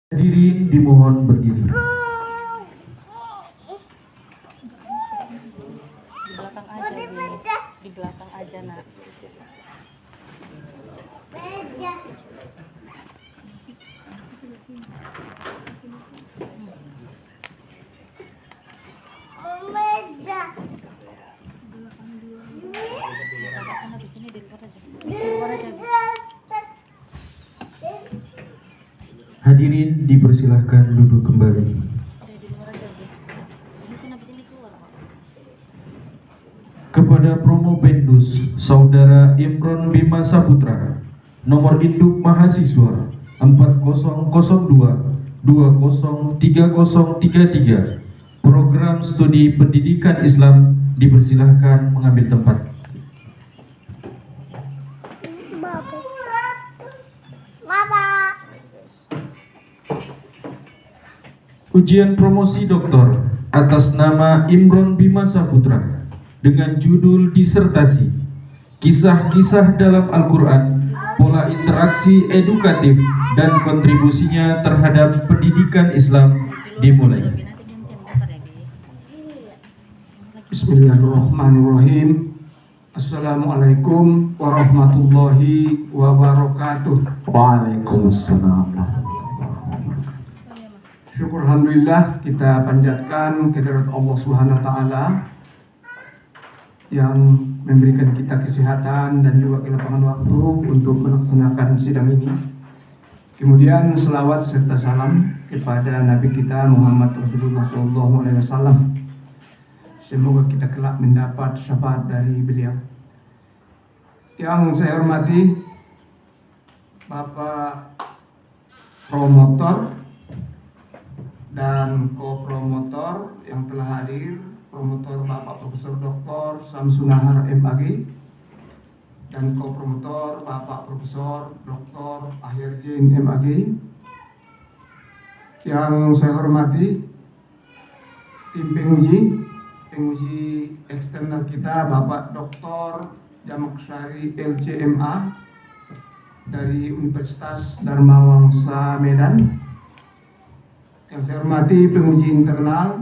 Hadirin dimohon berdiri. Di belakang aja, di belakang aja nak. Kakak di sini di luar aja. Di luar aja. Hadirin dipersilahkan duduk kembali. Di luar aja. Ini kan habis ini keluar. Kepada Promo Pendus Saudara Imron Bima Saputra, nomor induk mahasiswa 4002 203033, program studi pendidikan Islam, dipersilahkan mengambil tempat. Ujian promosi doktor atas nama Imron Bima Saputra dengan judul disertasi Kisah-kisah dalam Al-Quran, pola interaksi edukatif dan kontribusinya terhadap pendidikan Islam dimulai. Bismillahirrahmanirrahim. Assalamualaikum warahmatullahi wabarakatuh. Waalaikumsalam. Syukur alhamdulillah, kita panjatkan kehadirat Allah Subhanahu wa taala yang memberikan kita kesehatan dan juga kelapangan waktu untuk melaksanakan sidang ini. Kemudian selawat serta salam kepada Nabi kita Muhammad Rasulullah SAW. Semoga kita kelak mendapat syafaat dari beliau. Yang saya hormati Bapak promotor dan ko-promotor yang telah hadir, promotor Bapak Profesor Dr. Samsunahar MAG dan ko-promotor Bapak Profesor Dr. Ahyarjin MAG. Yang saya hormati tim penguji eksternal kita, Bapak Dr. Jamaksari LCMA dari Universitas Dharma Wangsa Medan. Yang saya hormati penguji internal,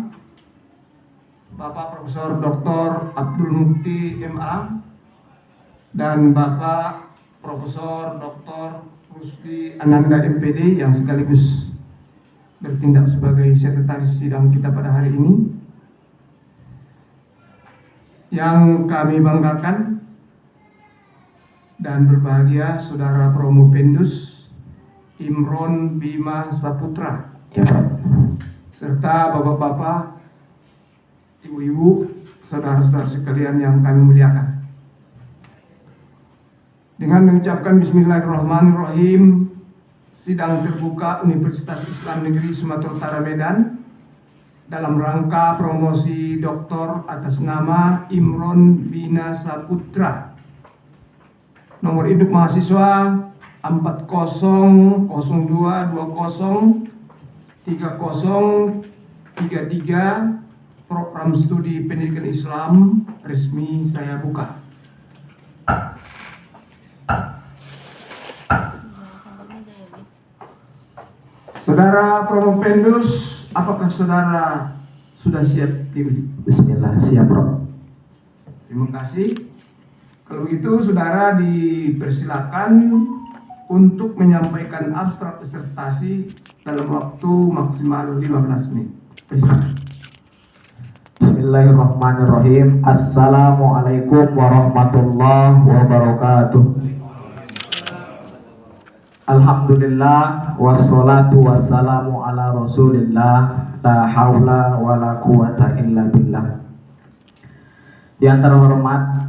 Bapak Profesor Dr. Abdul Mukti MA dan Bapak Profesor Dr. Rusdi Ananda MPD yang sekaligus bertindak sebagai sekretaris sidang kita pada hari ini. Yang kami banggakan dan berbahagia Saudara Promo Pendus Imron Bima Saputra, serta bapak-bapak, ibu-ibu, saudara-saudara sekalian yang kami muliakan. Dengan mengucapkan Bismillahirrahmanirrahim, sidang terbuka Universitas Islam Negeri Sumatera Utara Medan dalam rangka promosi doktor atas nama Imron Bima Saputra, nomor induk mahasiswa 40203033, program studi pendidikan Islam resmi saya buka. Saudara Promo Pendus, apakah saudara sudah siap diuji? Bismillah, siap Bro. Terima kasih. Kalau begitu saudara dipersilakan untuk menyampaikan abstrak disertasi dalam waktu maksimal 15 menit. Persilakan. Bismillahirrahmanirrahim. Assalamualaikum warahmatullahi wabarakatuh. Alhamdulillah wassalatu wassalamu ala rasulillah, la haula wa la quwata illa billah. Yang terhormat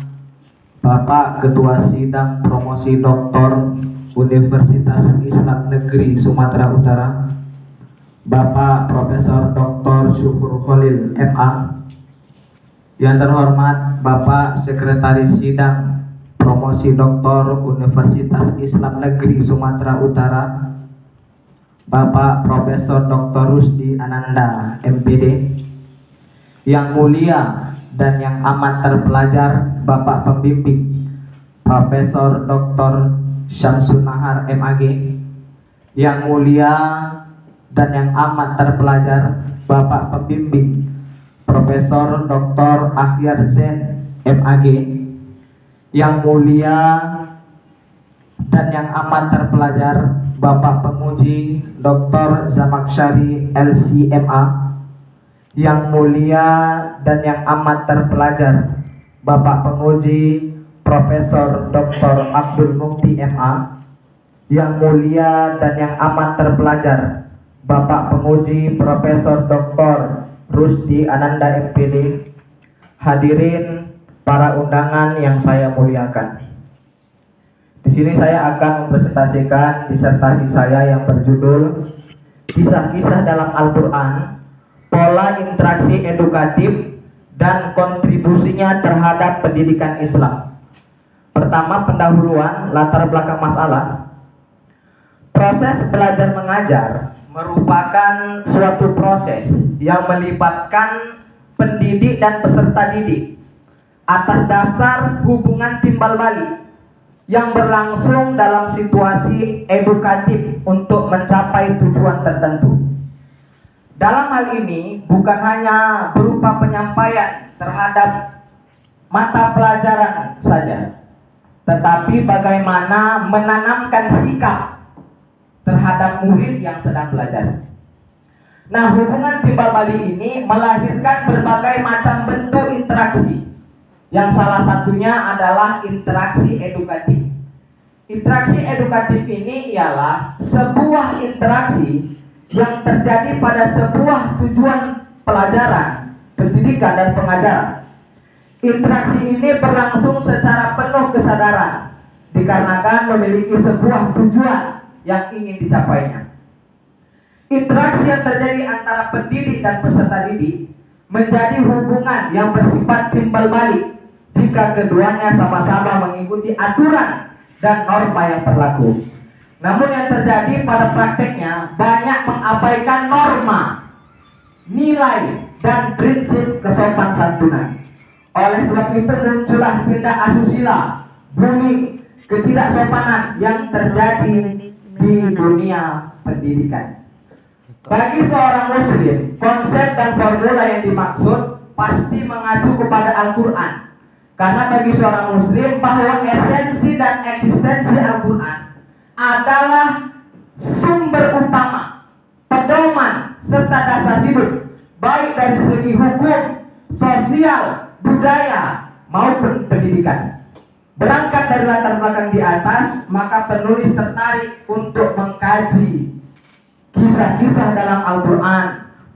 Bapak Ketua Sidang Promosi Doktor Universitas Islam Negeri Sumatera Utara, Bapak Profesor Dr. Syukur Khalil MA. Yang terhormat Bapak Sekretaris Sidang Promosi Doktor Universitas Islam Negeri Sumatera Utara, Bapak Profesor Dr. Rusdi Ananda MPD. Yang mulia dan yang amat terpelajar Bapak Pembimbing Profesor Dr. Syamsunahar MAG. Yang mulia dan yang amat terpelajar, Bapak Pembimbing Profesor Dr. Akhyar Zain MAG, yang mulia dan yang amat terpelajar, Bapak Penguji Dr. Zamaksyari LCMA, yang mulia dan yang amat terpelajar, Bapak Penguji Profesor Dr. Abdul Mukti MA, yang mulia dan yang amat terpelajar, Bapak Penguji Profesor Dr. Rusdi Ananda MPD, hadirin para undangan yang saya muliakan. Di sini saya akan mempresentasikan disertasi saya yang berjudul Kisah-kisah dalam Al-Quran, Pola Interaksi Edukatif dan Kontribusinya Terhadap Pendidikan Islam. Pertama, pendahuluan latar belakang masalah. Proses belajar mengajar merupakan suatu proses yang melibatkan pendidik dan peserta didik atas dasar hubungan timbal balik yang berlangsung dalam situasi edukatif untuk mencapai tujuan tertentu. Dalam hal ini bukan hanya berupa penyampaian terhadap mata pelajaran saja, tetapi bagaimana menanamkan sikap terhadap murid yang sedang belajar. Nah, hubungan timbal balik ini melahirkan berbagai macam bentuk interaksi, yang salah satunya adalah interaksi edukatif. Interaksi edukatif ini ialah sebuah interaksi yang terjadi pada sebuah tujuan pelajaran, pendidikan, dan pengajaran. Interaksi ini berlangsung secara penuh kesadaran dikarenakan memiliki sebuah tujuan yang ingin dicapainya. Interaksi yang terjadi antara pendidik dan peserta didik menjadi hubungan yang bersifat timbal balik jika keduanya sama-sama mengikuti aturan dan norma yang berlaku. Namun yang terjadi pada prakteknya banyak mengabaikan norma, nilai, dan prinsip kesopan santunan. Oleh sebab itu muncullah tindak asusila, bullying, ketidaksopanan yang terjadi di dunia pendidikan. Bagi seorang muslim, konsep dan formula yang dimaksud pasti mengacu kepada Al-Quran. Karena bagi seorang muslim bahwa esensi dan eksistensi Al-Quran adalah sumber utama, pedoman, serta dasar hidup, baik dari segi hukum, sosial, budaya, maupun pendidikan. Berangkat dari latar belakang di atas, maka penulis tertarik untuk mengkaji kisah-kisah dalam Al-Quran,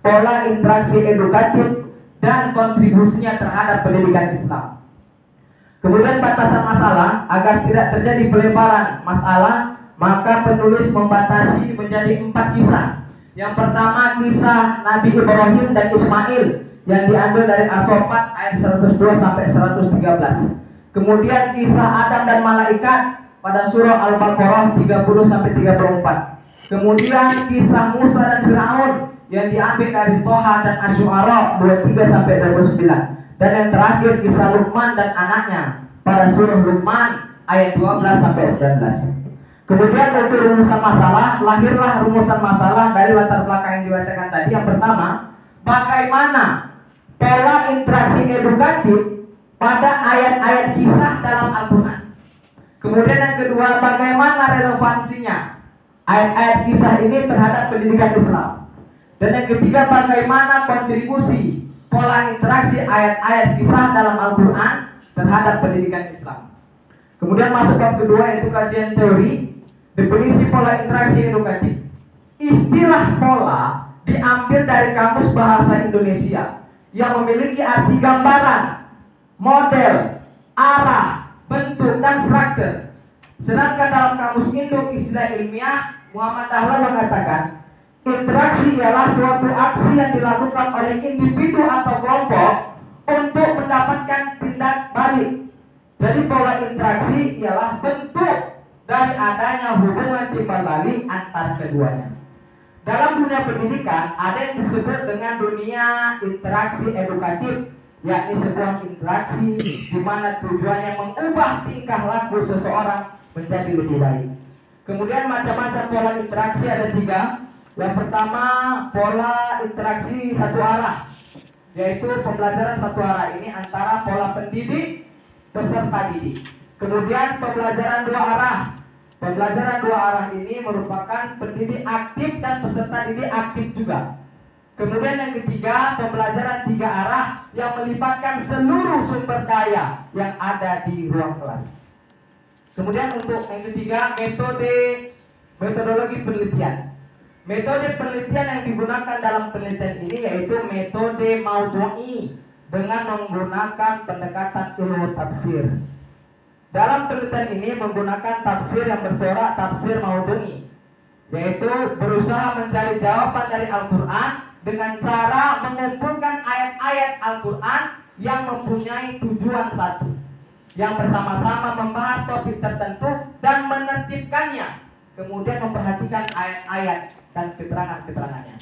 pola interaksi edukatif, dan kontribusinya terhadap pendidikan Islam. Kemudian batasan masalah, agar tidak terjadi pelebaran masalah, maka penulis membatasi menjadi 4 kisah. Yang pertama, kisah Nabi Ibrahim dan Ismail yang diambil dari As-Saffat ayat 102 sampai 113. Kemudian kisah Adam dan malaikat pada surah Al-Baqarah 30 sampai 34. Kemudian kisah Musa dan Firaun yang diambil dari Toha dan Asy-Syu'ara 23 sampai 29. Dan yang terakhir kisah Luqman dan anaknya pada surah Luqman ayat 12 sampai 19. Kemudian untuk rumusan masalah, lahirlah rumusan masalah dari latar belakang yang dibacakan tadi. Yang pertama, bagaimana pola interaksi edukatif pada ayat-ayat kisah dalam Al-Quran. Kemudian yang kedua, bagaimana relevansinya ayat-ayat kisah ini terhadap pendidikan Islam. Dan yang ketiga, bagaimana kontribusi pola interaksi ayat-ayat kisah dalam Al-Quran terhadap pendidikan Islam. Kemudian masuk bab kedua, yaitu kajian teori, definisi pola interaksi edukatif. Istilah pola diambil dari Kamus Bahasa Indonesia yang memiliki arti gambaran, model, arah, bentuk, dan struktur. Sedangkan dalam Kamus Indo Istilah Ilmiah, Muhammad Dahlan mengatakan, interaksi ialah suatu aksi yang dilakukan oleh individu atau kelompok untuk mendapatkan tindak balik. Jadi pola interaksi ialah bentuk dari adanya hubungan timbal balik antar keduanya. Dalam dunia pendidikan ada yang disebut dengan dunia interaksi edukatif, yakni sebuah interaksi di mana tujuannya mengubah tingkah laku seseorang menjadi lebih baik. Kemudian macam-macam pola interaksi ada 3. Yang pertama, pola interaksi satu arah, yaitu pembelajaran satu arah ini antara pola pendidik peserta didik. Kemudian pembelajaran dua arah. Pembelajaran dua arah ini merupakan pendidik aktif dan peserta didik aktif juga. Kemudian yang ketiga, pembelajaran tiga arah yang melibatkan seluruh sumber daya yang ada di ruang kelas. Kemudian untuk yang ketiga, metodologi penelitian. Metode penelitian yang digunakan dalam penelitian ini yaitu metode maudhu'i dengan menggunakan pendekatan ilmu tafsir. Dalam penelitian ini menggunakan tafsir yang bercorak tafsir maudhu'i, yaitu berusaha mencari jawaban dari Al-Quran dengan cara mengumpulkan ayat-ayat Al-Quran yang mempunyai tujuan satu, yang bersama-sama membahas topik tertentu dan menertibkannya, kemudian memperhatikan ayat-ayat dan keterangan-keterangannya.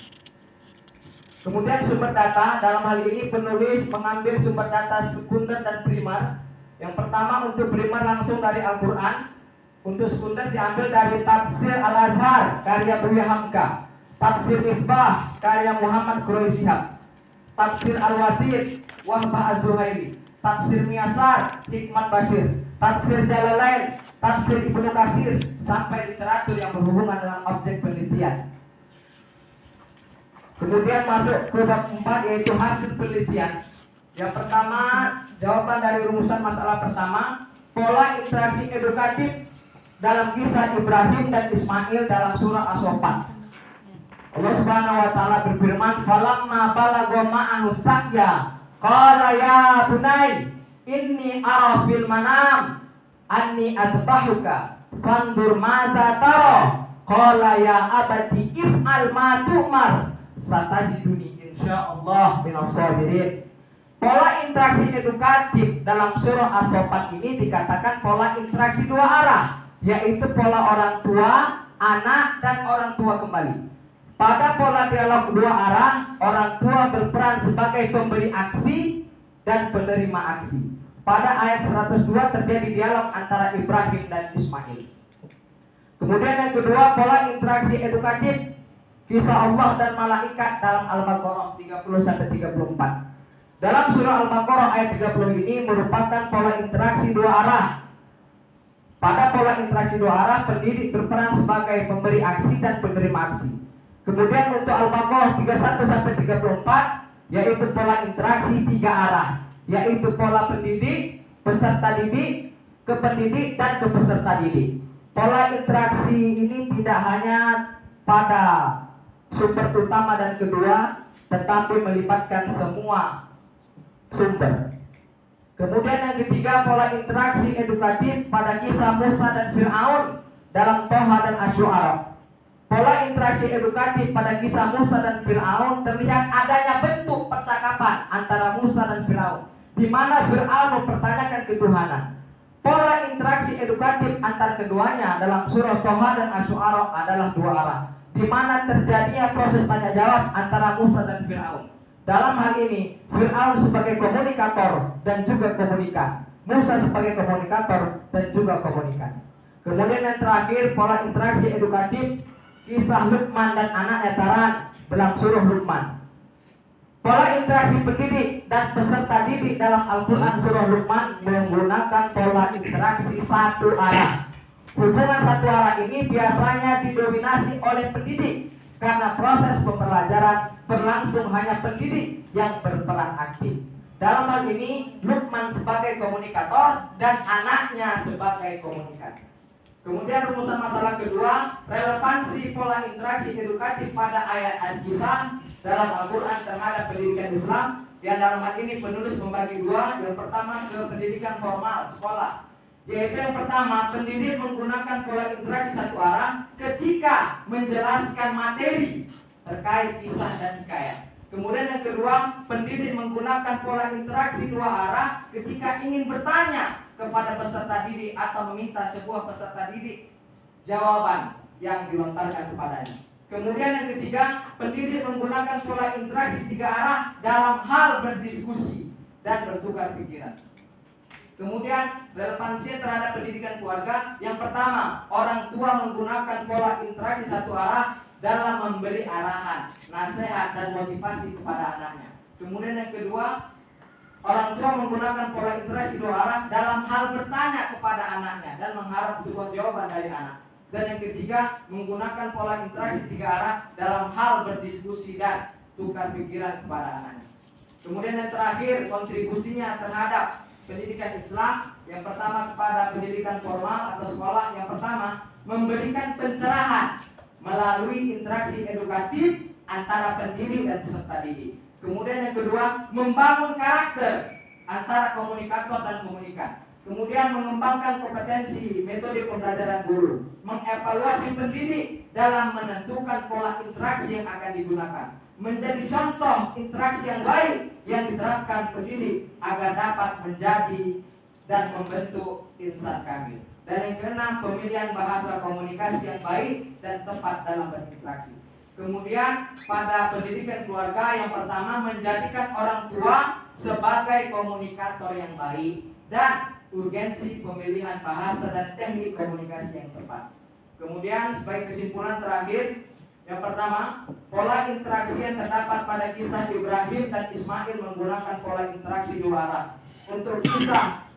Kemudian sumber data, dalam hal ini penulis mengambil sumber data sekunder dan primer. Yang pertama untuk primer langsung dari Al-Quran, untuk sekunder diambil dari Tafsir Al-Azhar karya Buya Hamka, Tafsir Misbah karya Muhammad Quraisy Shihab, Tafsir Al-Wasit Wahbah Az-Zuhaili, Tafsir Miyasar Hikmat Bashir, Tafsir Jalalain, Tafsir Ibnu Katsir, sampai literatur yang berhubungan dengan objek penelitian. Kemudian masuk ke bab 4 yaitu hasil penelitian. Yang pertama, jawaban dari rumusan masalah pertama, pola interaksi edukatif dalam kisah Ibrahim dan Ismail dalam surah As-Saffat. Allah Subhanahu wa taala berfirman, "Falamma balagha ma'ahu sa'ya, qala ya bunai, inni ara fil manam anni adbahuka fandur madza tara." Qala ya abati if'al ma tu'mar satajiduni insyaallah minas sabirin. Pola interaksi edukatif dalam surah As-Saffat ini dikatakan pola interaksi dua arah, yaitu pola orang tua, anak, dan orang tua kembali. Pada pola dialog dua arah, orang tua berperan sebagai pemberi aksi dan penerima aksi. Pada ayat 102 terjadi dialog antara Ibrahim dan Ismail. Kemudian yang kedua, pola interaksi edukatif kisah Allah dan malaikat dalam Al-Baqarah 30-34. Dalam surah Al-Baqarah ayat 30 ini merupakan pola interaksi dua arah. Pada pola interaksi dua arah, pendidik berperan sebagai pemberi aksi dan penerima aksi. Kemudian untuk Al-Baqarah 31-34 yaitu pola interaksi tiga arah, yaitu pola pendidik, peserta didik, ke pendidik, dan ke peserta didik. Pola interaksi ini tidak hanya pada sumber utama dan kedua, tetapi melibatkan semua sumber. Kemudian yang ketiga, pola interaksi edukatif pada kisah Musa dan Fir'aun dalam Toha dan Asy-Syu'ara. Pola interaksi edukatif pada kisah Musa dan Fir'aun terlihat adanya bentuk percakapan antara Musa dan Fir'aun, di mana Fir'aun mempertanyakan ketuhanan. Pola interaksi edukatif antar keduanya dalam surah Toha dan Asy-Syu'ara adalah dua arah, di mana terjadinya proses tanya jawab antara Musa dan Fir'aun. Dalam hal ini, Fir'aun sebagai komunikator dan juga komunikan, Musa sebagai komunikator dan juga komunikan. Kemudian yang terakhir, pola interaksi edukatif kisah Luqman dan anaknya Taran dalam surah Luqman. Pola interaksi pendidik dan peserta didik dalam Al-Quran surah Luqman menggunakan pola interaksi satu arah. Hubungan satu arah ini biasanya didominasi oleh pendidik, karena proses pembelajaran berlangsung hanya pendidik yang berperan aktif. Dalam hal ini, Luqman sebagai komunikator dan anaknya sebagai komunikan. Kemudian rumusan masalah kedua, relevansi pola interaksi edukatif pada ayat kisah dalam Al-Quran terhadap pendidikan Islam. Yang dalam hal ini penulis membagi dua. Yang pertama ke pendidikan formal, sekolah, yaitu yang pertama, pendidik menggunakan pola interaksi satu arah ketika menjelaskan materi terkait kisah dan hikayat. Kemudian yang kedua, pendidik menggunakan pola interaksi dua arah ketika ingin bertanya kepada peserta didik atau meminta sebuah peserta didik jawaban yang dilontarkan kepadanya. Kemudian yang ketiga, pendidik menggunakan pola interaksi tiga arah dalam hal berdiskusi dan bertukar pikiran. Kemudian relevansi terhadap pendidikan keluarga, yang pertama, orang tua menggunakan pola interaksi satu arah dalam memberi arahan, nasihat, dan motivasi kepada anaknya. Kemudian yang kedua, orang tua menggunakan pola interaksi dua arah dalam hal bertanya kepada anaknya dan mengharap sebuah jawaban dari anak. Dan yang ketiga, menggunakan pola interaksi tiga arah dalam hal berdiskusi dan tukar pikiran kepada anaknya. Kemudian yang terakhir, kontribusinya terhadap pendidikan Islam. Yang pertama, kepada pendidikan formal atau sekolah. Yang pertama, memberikan pencerahan melalui interaksi edukatif antara pendidik dan peserta didik. Kemudian yang kedua, membangun karakter antara komunikator dan komunikan. Kemudian mengembangkan kompetensi metode pembelajaran guru, mengevaluasi pendidik dalam menentukan pola interaksi yang akan digunakan, menjadi contoh interaksi yang baik yang diterapkan pendidik agar dapat menjadi dan membentuk insan kamil. Dan yang keenam, pemilihan bahasa komunikasi yang baik dan tepat dalam berinteraksi. Kemudian pada pendidikan keluarga, yang pertama, menjadikan orang tua sebagai komunikator yang baik dan urgensi pemilihan bahasa dan teknik komunikasi yang tepat. Kemudian sebagai kesimpulan terakhir, yang pertama, pola interaksi yang terdapat pada kisah Ibrahim dan Ismail menggunakan pola interaksi dua arah. Untuk kisah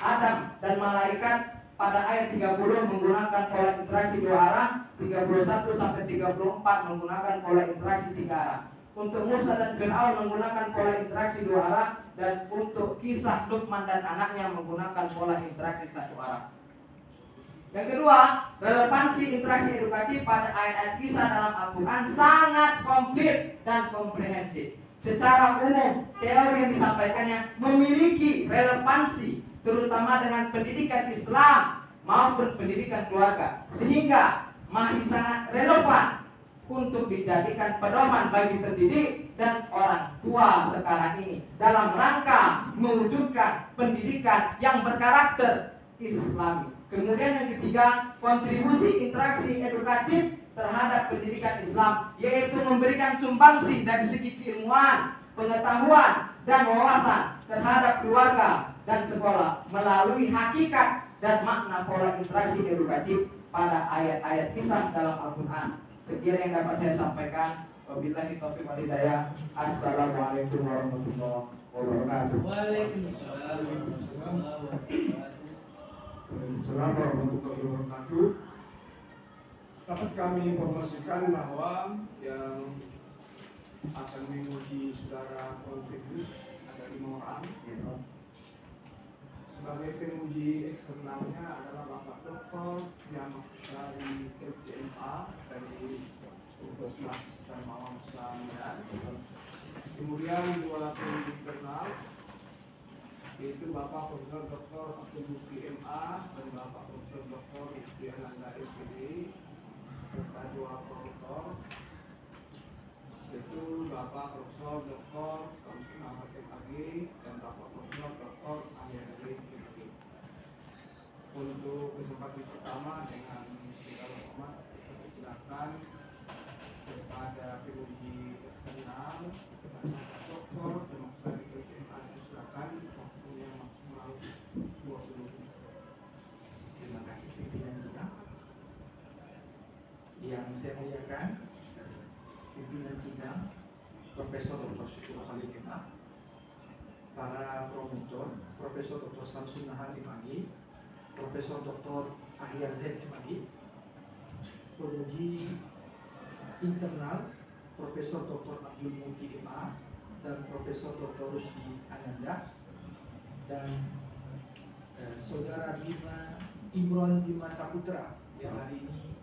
Adam dan malaikat pada ayat 30 menggunakan pola interaksi dua arah, 31 sampai 34 menggunakan pola interaksi tiga arah. Untuk Musa dan Fir'aun menggunakan pola interaksi dua arah, dan untuk kisah Luqman dan anaknya menggunakan pola interaksi satu arah. Yang kedua, relevansi interaksi edukatif pada ayat-ayat kisah dalam Al-Quran sangat komplit dan komprehensif. Secara umum, teori yang disampaikannya memiliki relevansi terutama dengan pendidikan Islam maupun pendidikan keluarga, sehingga masih sangat relevan untuk dijadikan pedoman bagi pendidik dan orang tua sekarang ini dalam rangka mewujudkan pendidikan yang berkarakter Islami. Kemudian yang ketiga, kontribusi interaksi edukatif terhadap pendidikan Islam, yaitu memberikan sumbangsi dari segi keilmuan, pengetahuan, dan wawasan terhadap keluarga dan sekolah melalui hakikat dan makna pola interaksi edukatif pada ayat-ayat kisah dalam Al-Quran. Sekian yang dapat saya sampaikan. Wabillahi taufiq wal hidayah. Assalamualaikum warahmatullahi wabarakatuh. Waalaikumsalam warahmatullahi wabarakatuh. Dapat kami informasikan bahwa yang akan menguji saudara kontribusi ada 5 orang. Sebagai penguji eksternalnya adalah Bapak Dr. yang dari FCMA dari Puskesmas dan Mawang Selamian. Kemudian 2 penguji internal, yaitu Bapak Profesor Dr. Abdul Mufti MA dan Bapak Profesor Dr. Mufti Ananda SPD, serta 2 profesor, yaitu Bapak Profesor Dr. Samsul Ahmad MAG dan Bapak Profesor Dr. Ahmad MAG. Untuk kesempatan pertama dengan segala hormat, silakan kepada penguji eksternal, kepada dokter dan masyarakat SMA, silakan waktunya maksimal 20 menit. Terima kasih pimpinan sidang. Yang saya muliakan, pimpinan sidang, Profesor Dr. Syukur Khalil Kemah, para promotor, Profesor Dr. Samsul Nahar MAG, Profesor Dr. Ahyar Zain MAG, penguji internal Profesor Dr. Abdul Mufti MA dan Profesor Dr. Rusdi Ananda, dan Saudara Imron Bima Saputra yang hari ini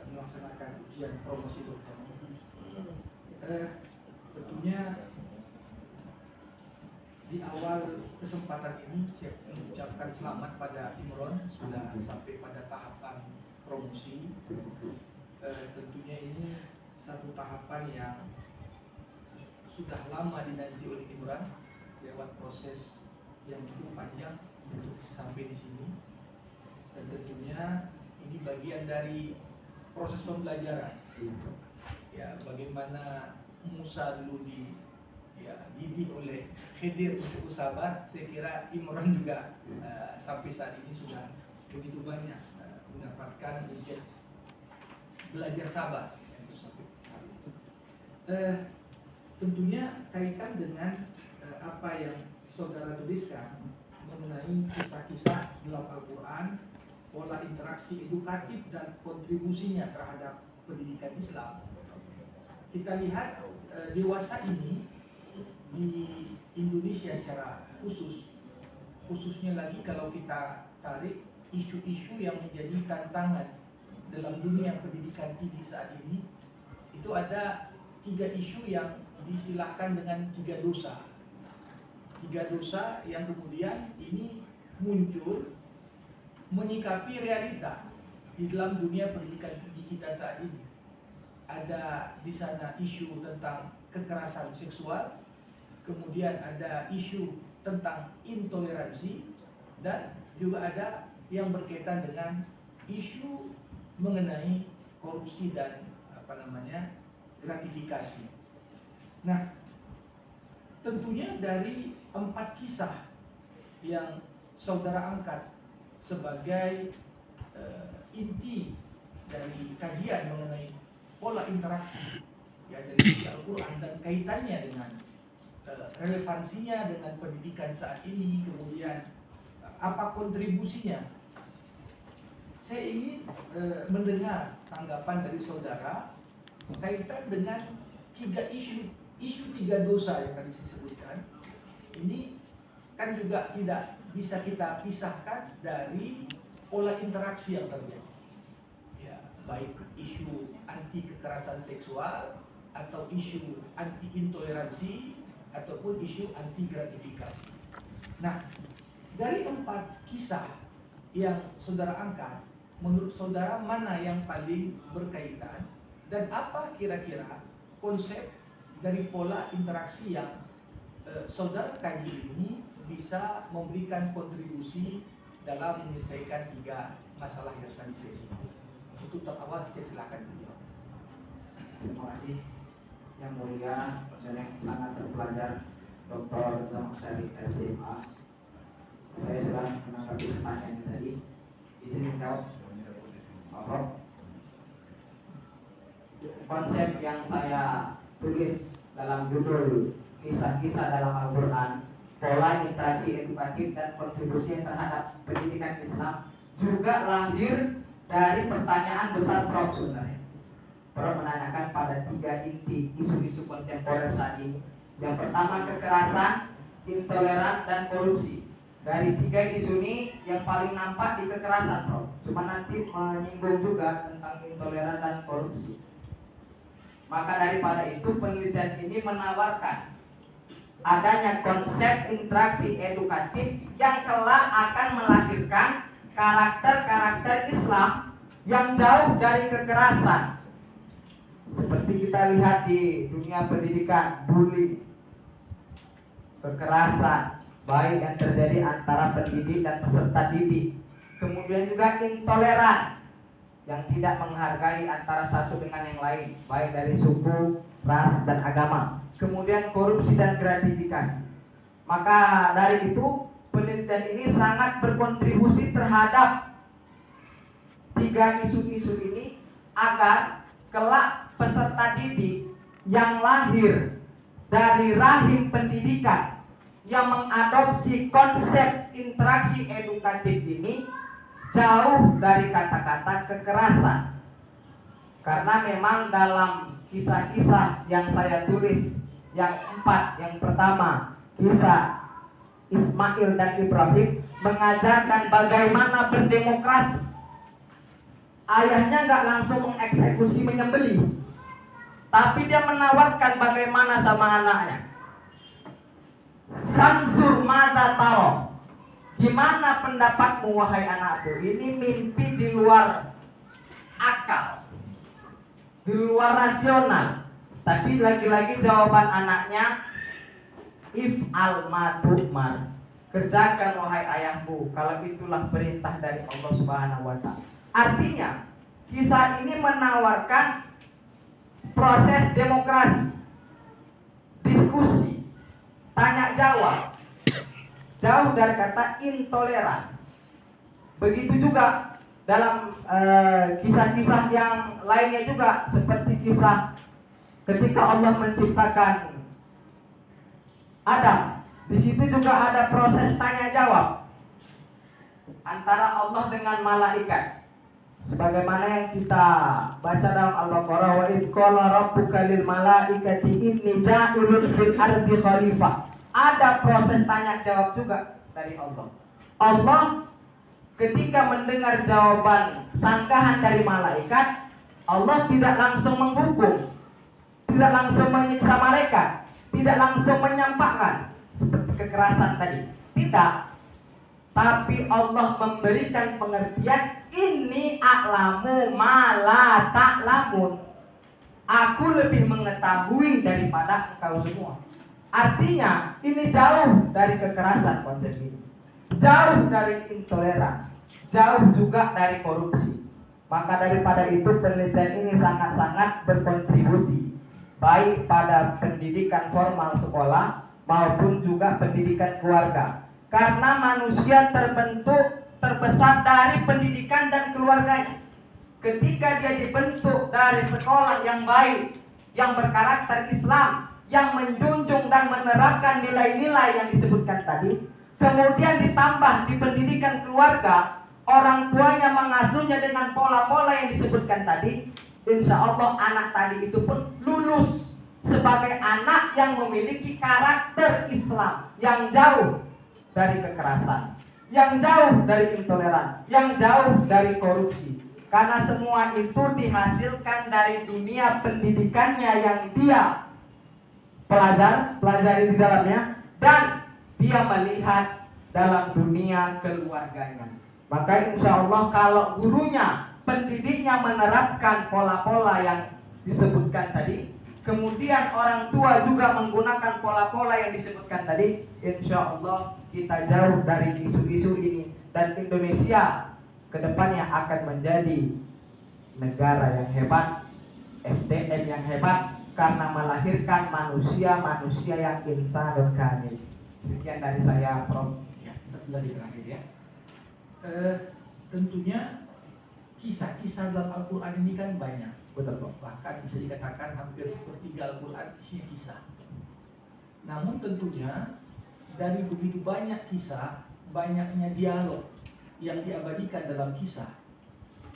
melaksanakan ujian promosi dokter. Tentunya di awal kesempatan ini saya mengucapkan selamat pada Imron sudah sampai pada tahapan promosi. Tentunya ini satu tahapan yang sudah lama dinanti oleh Imron, lewat proses yang cukup panjang untuk sampai di sini. Dan tentunya ini bagian dari proses pembelajaran. Ya, bagaimana Musa dulu ya didik oleh Khidir untuk sabar, saya kira Imran juga sampai saat ini sudah begitu banyak mendapatkan ujian belajar sabar. Tentunya kaitan dengan apa yang saudara tuliskan mengenai kisah-kisah dalam Al-Quran, pola interaksi edukatif dan kontribusinya terhadap pendidikan Islam. Kita lihat dewasa ini di Indonesia secara khususnya lagi kalau kita tarik isu-isu yang menjadi tantangan dalam dunia pendidikan tinggi saat ini, itu ada 3 isu yang diistilahkan dengan 3 dosa. 3 dosa yang kemudian ini muncul menyikapi realita di dalam dunia pendidikan tinggi kita saat ini. Ada di sana isu tentang kekerasan seksual, kemudian ada isu tentang intoleransi, dan juga ada yang berkaitan dengan isu mengenai korupsi dan gratifikasi. Nah, tentunya dari 4 kisah yang saudara angkat sebagai inti dari kajian mengenai pola interaksi ya dari Al-Quran dan kaitannya dengan relevansinya dengan pendidikan saat ini, kemudian apa kontribusinya. Saya ingin mendengar tanggapan dari saudara kaitan dengan 3 isu 3 dosa yang tadi saya sebutkan. Ini kan juga tidak bisa kita pisahkan dari pola interaksi yang terjadi. Ya, baik isu anti kekerasan seksual atau isu anti intoleransi ataupun isu anti gratifikasi. Nah, dari 4 kisah yang saudara angkat, menurut saudara mana yang paling berkaitan dan apa kira-kira konsep dari pola interaksi yang saudara kaji ini bisa memberikan kontribusi dalam menyelesaikan 3 masalah yang tadi saya singgung. Untuk awal saya silakan beliau. Terima kasih Yang Mulia dan yang sangat terpelajar Dr. Zamaksari SMA. Saya sudah menanggapi pertanyaan tadi. Izin jawab. Konsep yang saya tulis dalam judul kisah-kisah dalam Al-Quran, pola interaksi edukatif dan kontribusi terhadap pendidikan Islam, juga lahir dari pertanyaan besar Prof sebenarnya. Prof menanyakan pada 3 inti isu-isu kontemporer saat ini. Yang pertama kekerasan, intoleran, dan korupsi. Dari 3 isu ini yang paling nampak di kekerasan, Prof. Cuma nanti menyinggung juga tentang intoleran dan korupsi. Maka daripada itu penelitian ini menawarkan adanya konsep interaksi edukatif yang kelak akan melahirkan karakter-karakter Islam yang jauh dari kekerasan. Seperti kita lihat di dunia pendidikan, bully, kekerasan, baik yang terjadi antara pendidik dan peserta didik. Kemudian juga intoleran, yang tidak menghargai antara satu dengan yang lain, baik dari suku, ras, dan agama. Kemudian korupsi dan gratifikasi. Maka dari itu penelitian ini sangat berkontribusi terhadap 3 isu-isu ini agar kelak peserta didik yang lahir dari rahim pendidikan yang mengadopsi konsep interaksi edukatif ini jauh dari kata-kata kekerasan. Karena memang dalam kisah-kisah yang saya tulis yang 4, yang pertama kisah Ismail dan Ibrahim mengajarkan bagaimana berdemokrasi. Ayahnya nggak langsung mengeksekusi menyembelih, tapi dia menawarkan bagaimana sama anaknya. Fanzur mata taro, gimana pendapatmu wahai anakku? Ini mimpi di luar akal, di luar rasional. Tapi lagi-lagi jawaban anaknya, if'al ma tu'mar, kerjakan wahai ayahku, kalau itulah perintah dari Allah Subhanahu wa ta'ala. Artinya kisah ini menawarkan proses demokrasi, diskusi, tanya jawab, jauh dari kata intoleran. Begitu juga dalam kisah-kisah yang lainnya juga, seperti kisah ketika Allah menciptakan Adam. Di situ juga ada proses tanya jawab antara Allah dengan malaikat. Sebagaimana yang kita baca dalam Al-Baqarah, wa id qala rabbuka lil malaikati inni ja'ilun fil ardi khalifah. Ada proses tanya jawab juga dari Allah. Allah ketika mendengar jawaban sanggahan dari malaikat, Allah tidak langsung menghukum, tidak langsung menyiksa mereka, tidak langsung menyampaikan seperti kekerasan tadi. Tidak. Tapi Allah memberikan pengertian, ini a'lamu ma la ta'lamun. Aku lebih mengetahui daripada engkau semua. Artinya ini jauh dari kekerasan konsep ini, jauh dari intoleran, jauh juga dari korupsi. Maka daripada itu penelitian ini sangat-sangat berkontribusi baik pada pendidikan formal sekolah maupun juga pendidikan keluarga. Karena manusia terbesar dari pendidikan dan keluarganya. Ketika dia dibentuk dari sekolah yang baik, yang berkarakter Islam, yang menjunjung dan menerapkan nilai-nilai yang disebutkan tadi, kemudian ditambah di pendidikan keluarga, orang tuanya mengasuhnya dengan pola-pola yang disebutkan tadi, insya Allah anak tadi itu pun lulus sebagai anak yang memiliki karakter Islam yang jauh dari kekerasan, yang jauh dari intoleran, yang jauh dari korupsi. Karena semua itu dihasilkan dari dunia pendidikannya yang dia pelajari di dalamnya, dan dia melihat dalam dunia keluarganya. Maka insya Allah kalau gurunya, pendidiknya menerapkan pola-pola yang disebutkan tadi, kemudian orang tua juga menggunakan pola-pola yang disebutkan tadi, insya Allah kita jauh dari isu-isu ini, dan Indonesia kedepannya akan menjadi negara yang hebat, SDM yang hebat, karena melahirkan manusia-manusia yang insanun kamil. Sekian dari saya, Prof. Ya, satu lagi terakhir ya. Tentunya kisah-kisah dalam Al-Quran ini kan banyak. Betul, Prof. Bahkan bisa dikatakan hampir sepertiga Al-Quran isinya kisah. Namun tentunya dari begitu banyak kisah, banyaknya dialog yang diabadikan dalam kisah.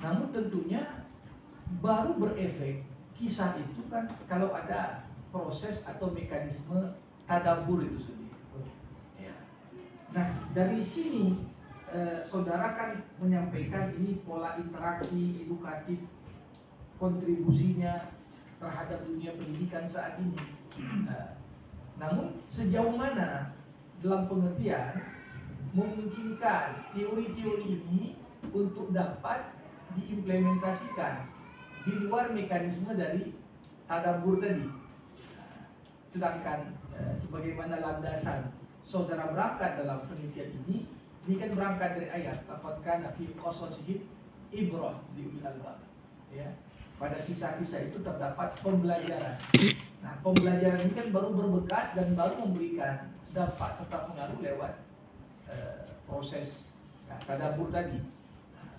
Namun tentunya baru berefek kisah itu kan kalau ada proses atau mekanisme tadabbur itu sendiri. Ya. Nah dari sini saudara kan menyampaikan ini pola interaksi edukatif, kontribusinya terhadap dunia pendidikan saat ini. Namun sejauh mana dalam pengertian memungkinkan teori-teori ini untuk dapat diimplementasikan di luar mekanisme dari tadabbur tadi. Sedangkan sebagaimana landasan saudara berangkat dalam penelitian ini kan berangkat dari ayat laqad kana fi qasasihim ibrah li ulil albab. Ya. Pada kisah-kisah itu terdapat pembelajaran. Nah, pembelajaran ini kan baru berbekas dan baru memberikan dampak serta pengaruh lewat proses tadabbur tadi.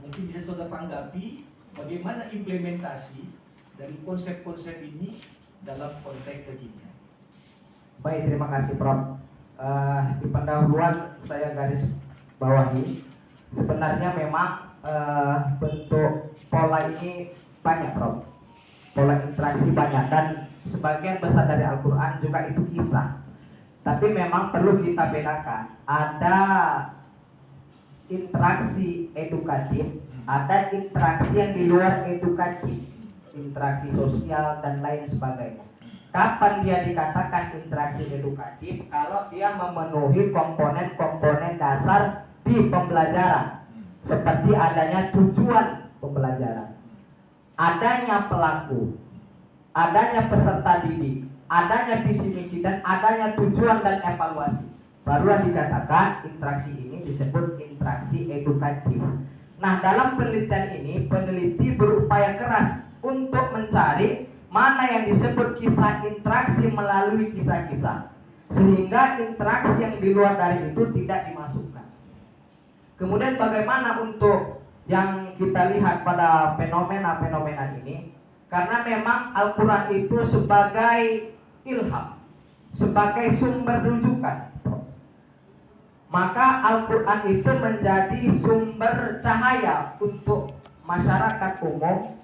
Mungkin bisa saudara tanggapi bagaimana implementasi dari konsep-konsep ini dalam konteks kekinian. Baik, terima kasih, Prof. Di pendahuluan saya garis bawahi, sebenarnya memang bentuk pola ini banyak, Prof. Pola interaksi banyak, dan sebagian besar dari Al-Quran juga itu kisah. Tapi memang perlu kita bedakan, ada interaksi edukatif, ada interaksi yang di luar edukatif, interaksi sosial dan lain sebagainya. Kapan dia dikatakan interaksi edukatif? Kalau dia memenuhi komponen-komponen dasar di pembelajaran, seperti adanya tujuan pembelajaran, adanya pelaku, adanya peserta didik, adanya visi misi, dan adanya tujuan dan evaluasi. Barulah dikatakan interaksi ini disebut interaksi edukatif. Nah, dalam penelitian ini peneliti berupaya keras untuk mencari mana yang disebut kisah interaksi melalui kisah-kisah. sehingga interaksi yang di luar dari itu tidak dimasukkan. Kemudian bagaimana untuk yang kita lihat pada fenomena-fenomena ini, karena memang Al-Quran itu sebagai ilham, sebagai sumber rujukan, maka Al-Quran itu menjadi sumber cahaya untuk masyarakat umum,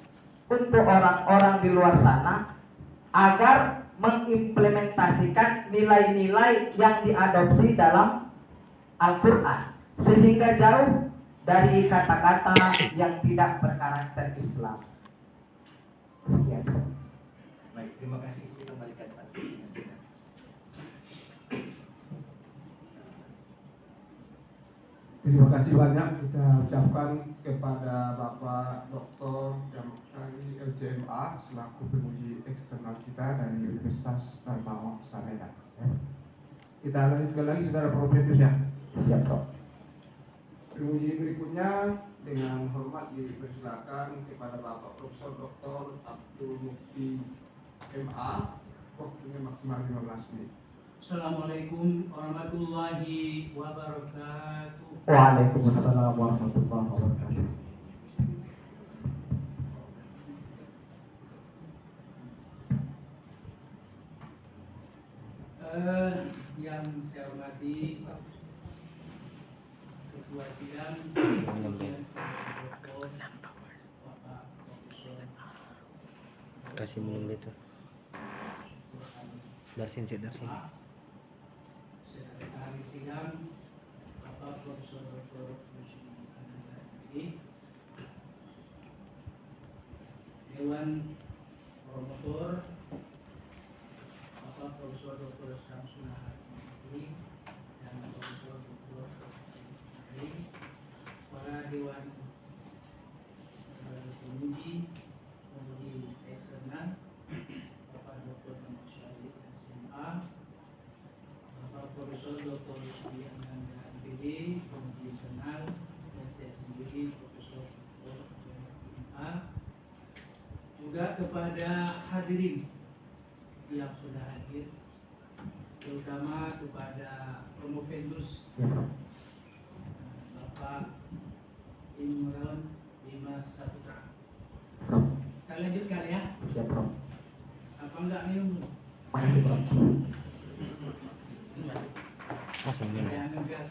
untuk orang-orang di luar sana, agar mengimplementasikan nilai-nilai yang diadopsi dalam Al-Quran, sehingga jauh dari kata-kata yang tidak berkarakter Islam. Sekian. Baik, terima kasih. Kita kembalikan Pak. Terima kasih banyak kita ucapkan kepada Bapak Dr. Jamsari LCMA selaku penguji eksternal kita dari Universitas Dharma Medan. Kita lanjutkan lagi saudara Profesor ya. Siap, Prof. Penguji berikutnya dengan hormat dipersilakan kepada Bapak Profesor Dr. Abdul Mukti MA. Waktunya maksimal 15 menit. Assalamualaikum warahmatullahi wabarakatuh. Waalaikumsalam warahmatullahi wabarakatuh. Yang saya hormati Ketua Sidang, Bapak Profesor Kasih minum itu. Darsin sih, darsin. Sekretaris Sidang, Bapak Profesor Dr. Rusdi Anandani, Dewan Promotor, Bapak Profesor Dr. Samsul Hadi dan Profesor Dr. Hari, para Dewan Penguji eksternal, Bapak Dr. Muhammad Syarif SMA, Bapak Profesor Dr. Rusdi Anandani MPD, penguji internal, dan saya sendiri Profesor Dr. MA, juga kepada hadirin yang sudah hadir, terutama kepada promovendus Bapak Imron Bima Saputra. Saya lanjutkan ya. Siap, Prof. Apa enggak minum? Makasih, Prof. Langsung minum. Jangan ngegas.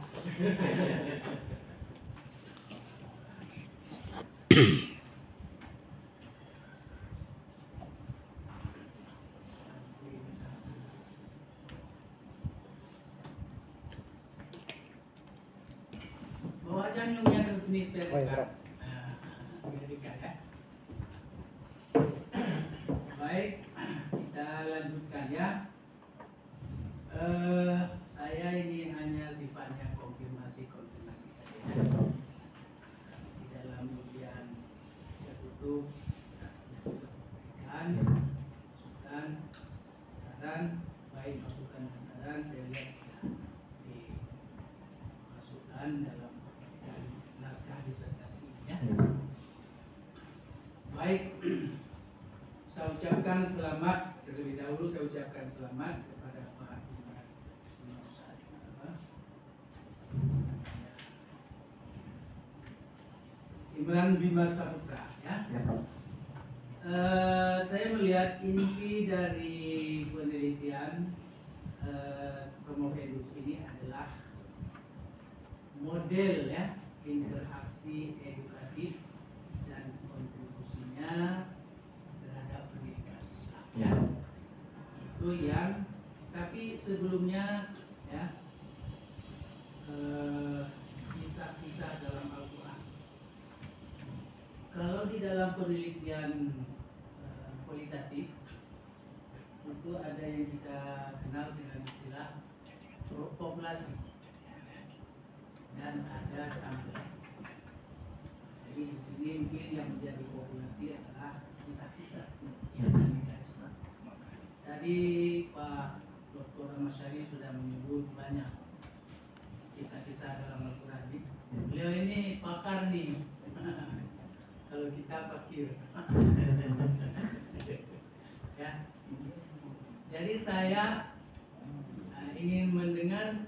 Bawa aja minumnya ke sini supaya Oh, iya, dekat. Prof. Nah, biar dekat ya. Baik, kita lanjutkan ya. Saya ini hanya sifatnya konfirmasi saja. Siap, Prof. Di dalam ujian tertutup dan masukan, saran, baik masukan dan saran saya lihat sudah dimasukkan dalam naskah disertasi ya. Baik, saya ucapkan selamat terlebih dahulu. Saya ucapkan selamat kepada Pak Imron Bima Saputra ya. Siap, Prof. Saya melihat inti dari penelitian Promovendus ini adalah model ya interaksi edukatif dan kontribusinya terhadap pendidikan Islam ya. Itu yang, tapi sebelumnya ya kisah-kisah dalam Al-Quran. Kalau di dalam penelitian kualitatif itu ada yang kita kenal dengan istilah populasi dan ada sampel. Jadi di sini mungkin yang menjadi populasi adalah kisah-kisah yang dikasih. Tadi Pak Dr. Ahmad Syarif sudah menyebut banyak kisah-kisah dalam Al-Quran. Beliau ini pakar nih. Kalau kita fakir. Ya. Jadi saya ingin mendengar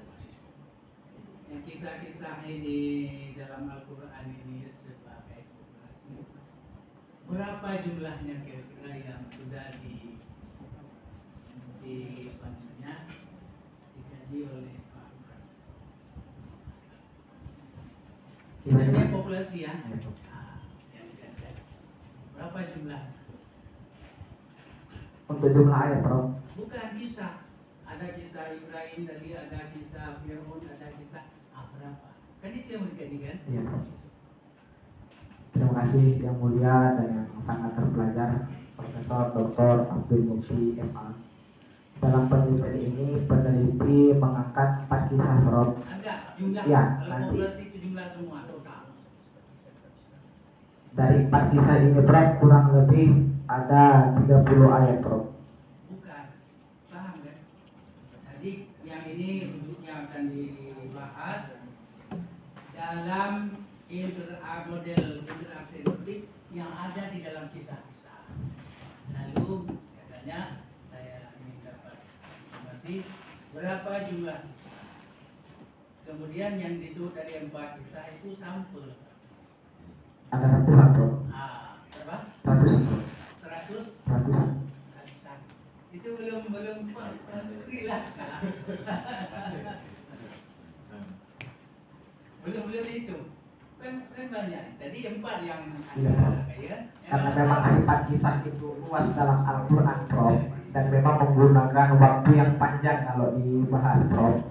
yang kisah-kisah ini dalam Al-Quran ini sebagai populasi, berapa jumlahnya kira-kira yang sudah dikaji oleh Pak Imran? Ini populasi ya. Berapa jumlah? Untuk jumlah ayat, Prof. Bukan kisah. Ada kisah Ibrahim tadi, ada kisah Fir'aun, ada kisah berapa? Kan itu yang dikajikan. Iya, Prof. Terima kasih yang mulia dan yang sangat terpelajar Profesor Dr. Abdul Mukti MA. Dalam penelitian ini peneliti mengangkat 4 kisah, Prof. Enggak, jumlah. Ya, kalau nanti. populasi itu jumlah semua total. Dari 4 kisah ini, Prof, kurang lebih ada 30 ayat, Prof. Bukan. Paham kan? Jadi yang ini rujuknya akan dibahas dalam model interaksi lingkungan yang ada di dalam kisah-kisah. Lalu katanya saya ingin dapat informasi berapa jumlah kisah. Kemudian yang disebut dari 4 kisah itu sampel. Ada ratusan, Prof. Berapa? Ratusan, Prof. 100 Ratusan. ratusan. Itu belum lah. belum itu. Kan banyak. Tadi 4 yang Iya, ada, Prof. ya. Karena memang sifat kisah itu luas dalam Al-Quran, Prof, dan memang menggunakan waktu yang panjang kalau dibahas, Prof.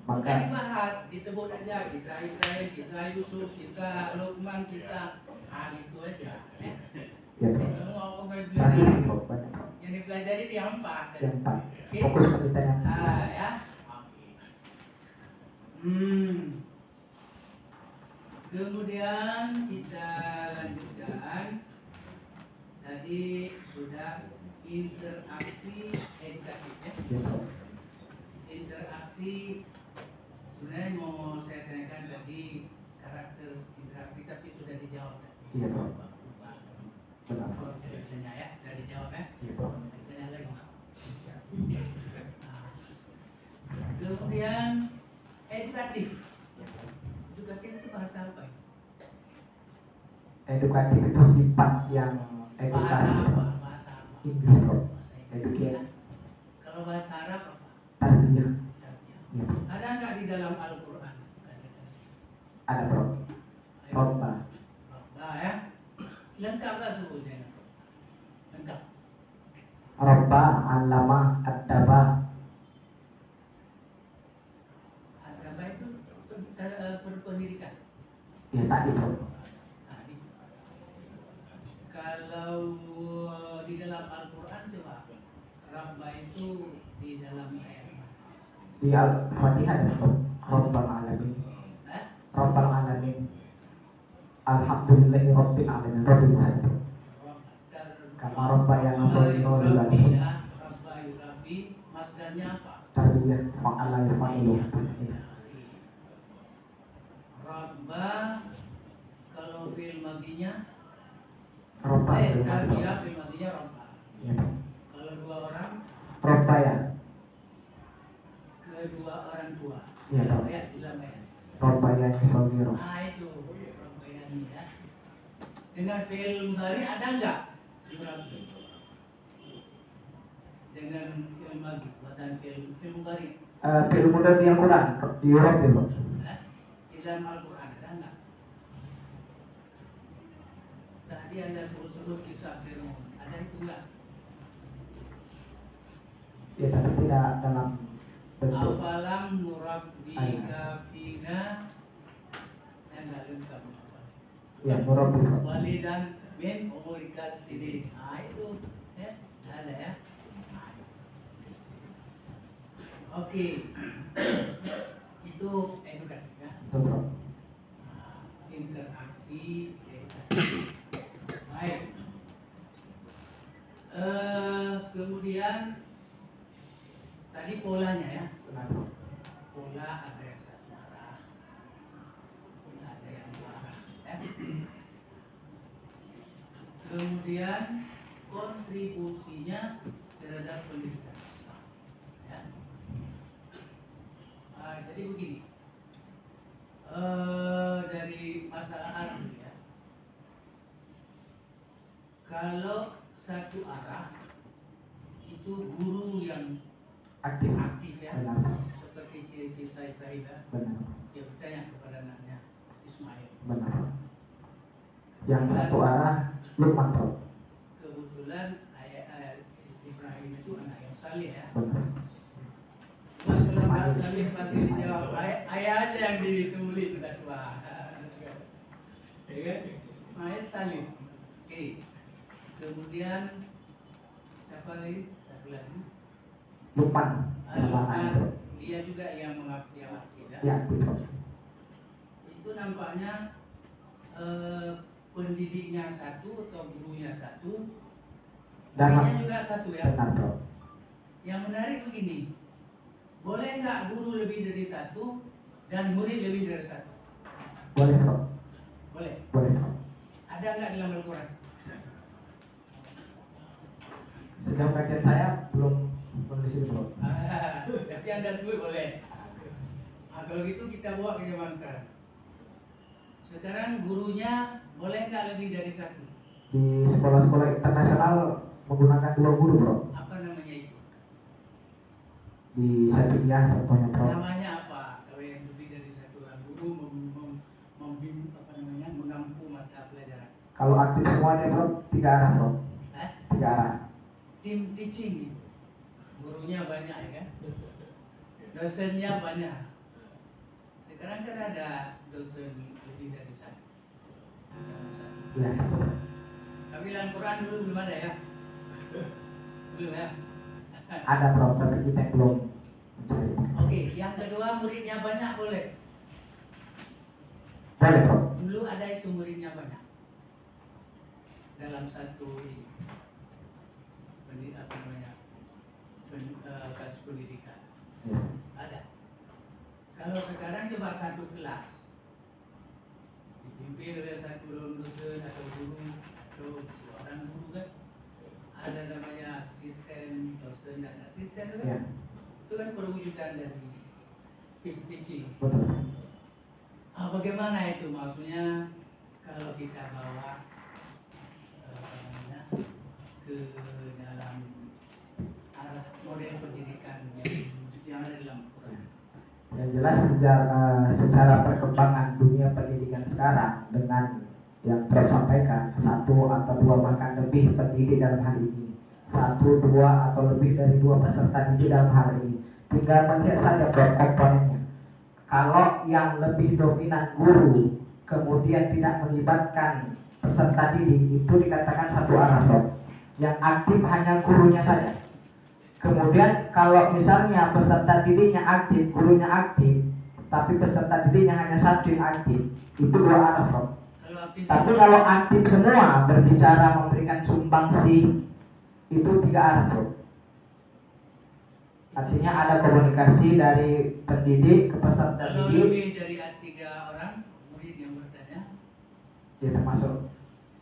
Bukan Maka dibahas, disebut aja kisah Ibrahim, kisah Yusuf, kisah Luqman, kisah itu aja. ya, Prof. Mau Ratusan, Prof. Banyak, Prof. yang dipelajari di 4. Yang 4. Oke. Fokus kita yang Ya. Kemudian kita lanjutkan. Tadi sudah interaksi edukatif ya. Ya, Prof. Interaksi sebenarnya mau saya tanyakan tadi karakter interaksi tapi sudah dijawab. Iya, Prof. Benar, Prof. Sudah ditanya ya, sudah dijawab ya. Iya, Prof. Tanya lagi. Kemudian edukatif. Edukatif itu bahasa apa? Edukatif itu sifat yang edukasi. Bahasa apa? Bahasa apa? Inggris, Prof. Bahasa Inggris. Educate. Kalau bahasa Arab apa? Tarbiyah. Tarbiyah. Iya, Prof. Ada nggak di dalam Al-Quran? Ada, Prof. Robba. Nah, ya. Lengkaplah sebutnya. Lengkap. Robba, allama, adaba. Agama itu pendidikan. Ya, tadi, Prof. Tadi. Kalau di dalam Al-Quran coba Rabba itu di dalam ayat mana? Di Al-Fatihah ada, Prof. Rabbal alamin. Rabbal alamin. Alhamdulillahi rabbil alamin. Rabbil alamin. Kama rabbayana shaghira dulu. Rabba yurabi masdarnya apa? Tarbiyah fa'ala yafa'ilu. Rabba kalau fil madinya Robba. tarbiyah fil madinya rabba. Ya, Prof. Kalau 2 orang Robba ya. kedua orang tua. Iya, Prof. Ya, dalam ayat. Robba ya shaghira. Itu Rabbayani ya. Dengan fil mudhari ada enggak? Yurabi. Dengan fil madi buatan fil mudhari. Film muda di Al-Quran di Europe ya, Prof. Di dalam Al-Quran ada enggak? Tadi Anda sebut-sebut kisah Fir'aun. Ada itu enggak? Ya, tapi tidak dalam bentuk. Afalam nurabbika fina. Saya enggak lengkap. Ya, Murabi, Prof. Walidan min umurika sini. Itu ya, ada ya. Oke. Itu edukatif ya. Betul, Prof. Interaksi edukasi. Baik. Kemudian tadi polanya ya. Benar, Prof. Pola ada yang satu arah, ada yang dua arah. Ya. Kemudian kontribusinya terhadap pendidikan Islam. Ya. Jadi begini, dari masalah arah ya, kalau satu arah itu guru yang Aktif. ya, Benar. seperti ciri kisah Ibrahim ya, Benar. dia bertanya kepada anaknya Ismail. Benar. Yang satu arah Lukman, Prof. Kebetulan ayah Ibrahim itu anak yang saleh ya. Benar. Mas kalau nggak saleh pasti dijawab ayah aja yang ditulis sudah tua. Ya kan? Ismail saleh. Oke. Kemudian siapa lagi? Satu lagi. Lukman. Lukman, dia juga yang mengabdi ya. Ya, Prof. Itu nampaknya pendidiknya satu atau gurunya satu, muridnya juga satu ya. Benar, Prof. Yang menarik begini, boleh nggak guru lebih dari satu dan murid lebih dari satu? Boleh, Prof. Boleh. Boleh, Prof. Ada nggak dalam Al-Quran? Sejauh kajian saya belum menulis itu, Prof. Tapi Anda sebut boleh. Kalau gitu kita bawa ke zaman sekarang. Sekarang gurunya boleh nggak lebih dari satu? Di sekolah-sekolah internasional menggunakan 2 guru, Prof. Apa namanya itu? Di Syariah contohnya, Prof. Namanya apa? Kalau yang lebih dari satu orang guru mengampu mata pelajaran. Kalau aktif semuanya, Prof, 3 arah, Prof. 3 arah. Tim teaching, gurunya banyak ya kan? Dosennya banyak. Sekarang kan ada dosen lebih dari satu. Ya. Tapi dalam Quran dulu belum ada ya? Belum ya? Ada, Prof, tapi kita yang belum mencari. Oke, yang kedua muridnya banyak boleh? Boleh, Prof. Dulu ada itu muridnya banyak. Dalam satu ini. Apa namanya? Kelas pendidikan. Ya. Ada. Kalau sekarang coba satu kelas dipimpin oleh satu dosen atau guru atau seorang guru kan, ada namanya asisten dosen dan asisten kan? Ya. Itu kan perwujudan dari tim teaching. Betul. Bagaimana itu maksudnya kalau kita bawa ke dalam arah model pendidikan yang ada dalam Quran? Yang jelas secara perkembangan dunia pendidikan sekarang dengan yang Prof sampaikan 1 atau 2 bahkan lebih pendidik dalam hal ini, 1, 2 atau lebih dari 2 peserta didik dalam hal ini, tinggal melihat saja Prof komponennya. Kalau yang lebih dominan guru kemudian tidak melibatkan peserta didik, itu dikatakan satu arah, Prof. Yang aktif hanya gurunya saja. Kemudian kalau misalnya peserta didiknya aktif, gurunya aktif, tapi peserta didiknya hanya satu yang aktif, itu 2 arah, Prof. Tapi kalau aktif semua berbicara memberikan sumbangsi, itu 3 arah, Prof. Artinya ada komunikasi dari pendidik ke peserta Kalau didik. lebih dari 3 orang murid yang bertanya, Ya termasuk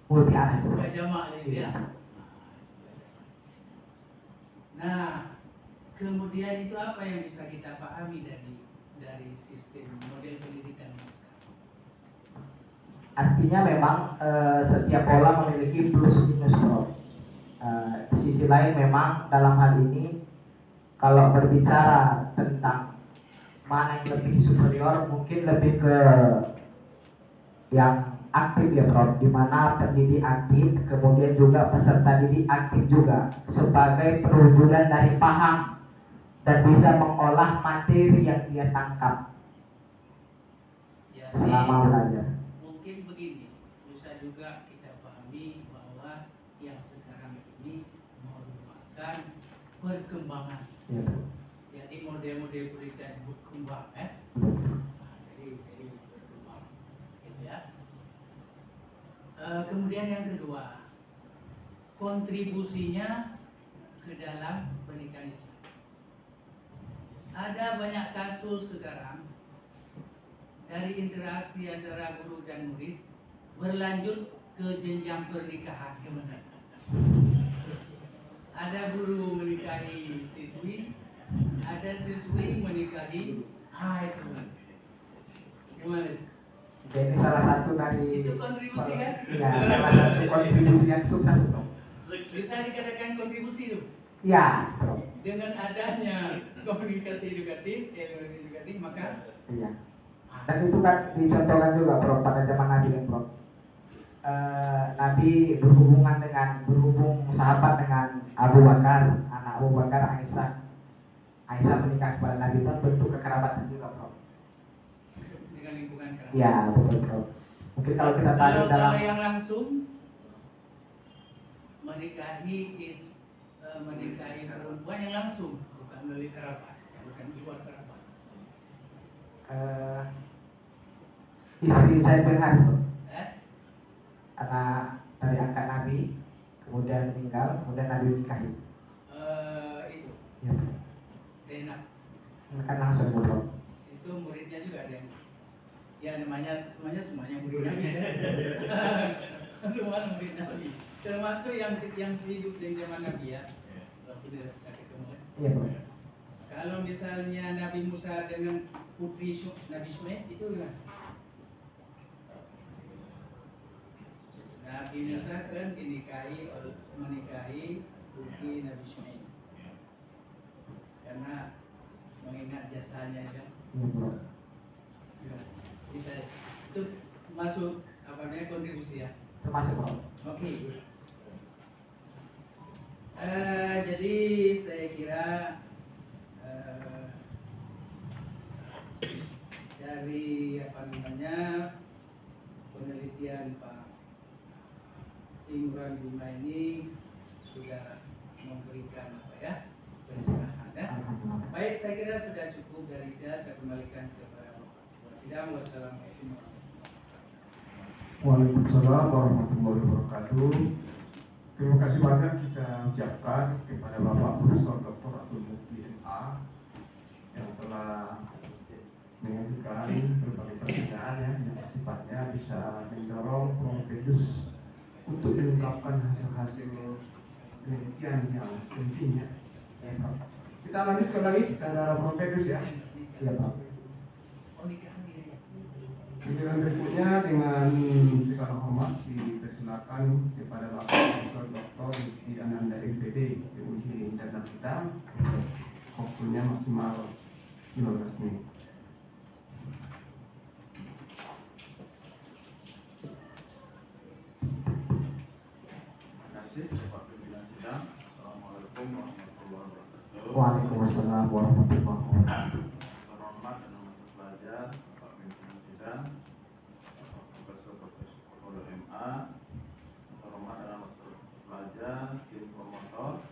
multi arah itu. udah jamak lagi ya. Nah, kemudian itu apa yang bisa kita pahami dari sistem model pendidikan yang sekarang? Artinya memang setiap pola memiliki plus minus, Prof. Di sisi lain memang dalam hal ini kalau berbicara tentang mana yang lebih superior, mungkin lebih ke yang aktif ya, Prof, di mana pendidik aktif, kemudian juga peserta didik aktif juga sebagai perwujudan dari paham dan bisa mengolah materi yang dia tangkap Jadi, selama belajar. mungkin begini, bisa juga kita pahami bahwa yang sekarang ini merupakan perkembangan. Ya. Jadi model-model pendidikan berkembang, jadi berkembang, gitu ya. Kemudian yang kedua, kontribusinya ke dalam pendidikan Islam. Ada banyak kasus sekarang dari interaksi antara guru dan murid berlanjut ke jenjang pernikahan. Gimana? Ada guru menikahi siswi, ada siswi menikahi Itu gimana? Ini salah satu dari Itu kontribusi kan? Iya, salah satu kontribusi yang sukses bro. Bisa dikatakan kontribusi itu Iya bro. dengan adanya komunikasi edukatif, ilmu edukatif, maka Iya. Dan itu kan dicontohkan juga bro pada zaman Nabi kan bro. Nabi berhubung sahabat dengan Abu Bakar, anak Abu Bakar Aisyah. Aisyah menikah kepada Nabi itu bentuk kekerabatan juga bro. dengan lingkungan kerabat. Iya betul bro. Mungkin kalau kita tarik dalam Kalau yang langsung menikahi perempuan yang langsung, bukan melalui kerabat, bukan luar kerabat. Istri saya dengar bro. Eh? Anak dari angkat Nabi, kemudian meninggal, kemudian Nabi menikahi. Itu Iya bro. Denab. Kan langsung bro. Itu muridnya juga ada. Ya semuanya murid Nabi. Semua murid Nabi. Termasuk yang hidup di zaman Nabi ya. Kalau sudah ketemu. Iya bro. Kalau misalnya Nabi Musa dengan putri Nabi Shu'aib itu gimana? Nabi Musa kan menikahi putri Nabi Shu'aib. Karena mengingat jasanya kan. Iya bro. Bisa itu masuk apa namanya kontribusi ya. Termasuk bro. Oke. Jadi saya kira dari penelitian Pak Imron Bima ini sudah memberikan pencerahan ya. Baik, saya kira sudah cukup dari saya kembalikan kepada Bapak Sidang. Wassalamualaikum warahmatullahi wabarakatuh. Waalaikumsalam warahmatullahi wabarakatuh. Terima kasih banyak kita ucapkan kepada Bapak Profesor Dr. Abdul Mukti MA yang telah mengajukan berbagai pertanyaan yang sifatnya bisa mendorong Profedus untuk mengungkapkan hasil-hasil penelitian yang pentingnya. Kita lanjutkan lagi saudara Profedus ya. Iya Pak. Giliran berikutnya dengan segala hormat dipersilakan kepada Bapak Profesor Dr. Rizky Ananda MPD Uji Internal kita. Waktunya maksimal 15 menit. Terima kasih Bapak Pimpinan Sidang. Assalamualaikum warahmatullahi wabarakatuh. Waalaikumsalam warahmatullahi wabarakatuh. Terhormat dan hormat pelajar, Bapak Pimpinan Sidang, Bapak Profesor Dr. Sukodo MA, terhormat dan hormat pelajar, tim promotor,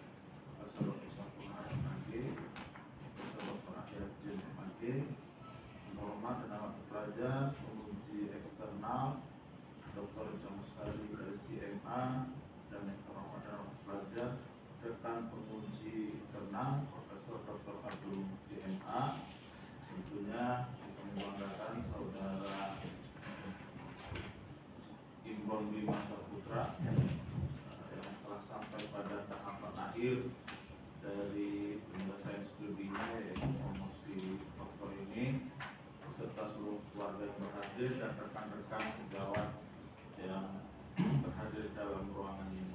Profesor Dr. Syaful Haram MAG, Profesor Dr. Akhir Jen MAG, terhormat dan hormat pelajar, penguji eksternal, Dr. Jamusari LCMA, dan yang terhormat dan hormat pelajar, rekan penguji internal Profesor Dr. Abdul Mukti MA. Tentunya kita membanggakan saudara Imron Bima Saputra yang telah sampai pada tahapan akhir dari penyelesaian studinya, yaitu promosi doktor ini, beserta seluruh keluarga yang berhadir dan rekan-rekan sejawat yang berhadir dalam ruangan ini.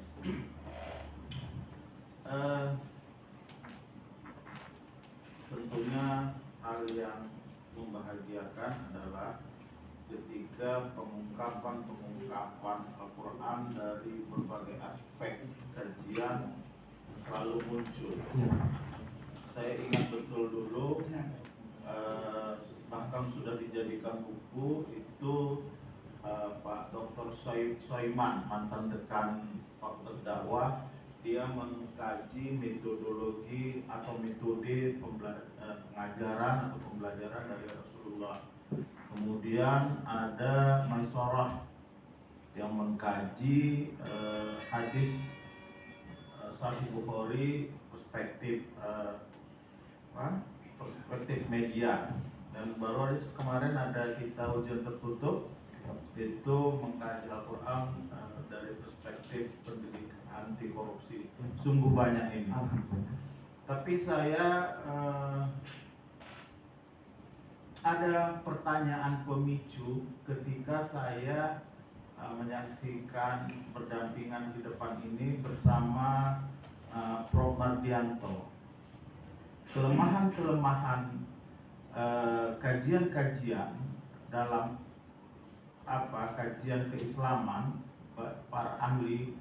Tentunya hal yang membahagiakan adalah ketika pengungkapan Al-Quran dari berbagai aspek kajian selalu muncul. Saya ingat betul dulu, bahkan sudah dijadikan buku itu Pak Dr. Soiman, mantan dekan Fakultas Dakwah. Dia mengkaji metodologi atau metode pengajaran atau pembelajaran dari Rasulullah. Kemudian ada Maisorah yang mengkaji hadis Sahih Bukhari perspektif media. Dan baru hari kemarin ada kita ujian tertutup, itu mengkaji Al-Quran dari perspektif pendidikan anti korupsi. Sungguh banyak ini. Tapi saya ada pertanyaan pemicu ketika saya menyaksikan berdampingan di depan ini bersama Prof. Mardianto. Kelemahan-kelemahan kajian-kajian dalam kajian keislaman para ahli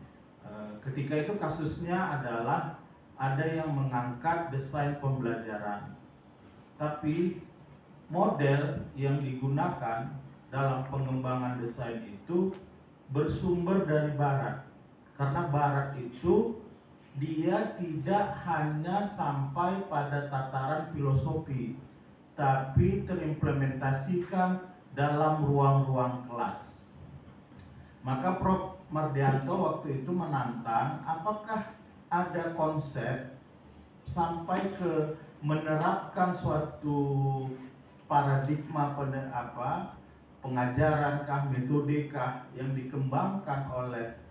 ketika itu kasusnya adalah ada yang mengangkat desain pembelajaran, tapi model yang digunakan dalam pengembangan desain itu bersumber dari barat, karena barat itu dia tidak hanya sampai pada tataran filosofi, tapi terimplementasikan dalam ruang-ruang kelas. Maka Prof. Mardianto waktu itu menantang apakah ada konsep sampai ke menerapkan suatu paradigma pengajaran kah, metode kah yang dikembangkan oleh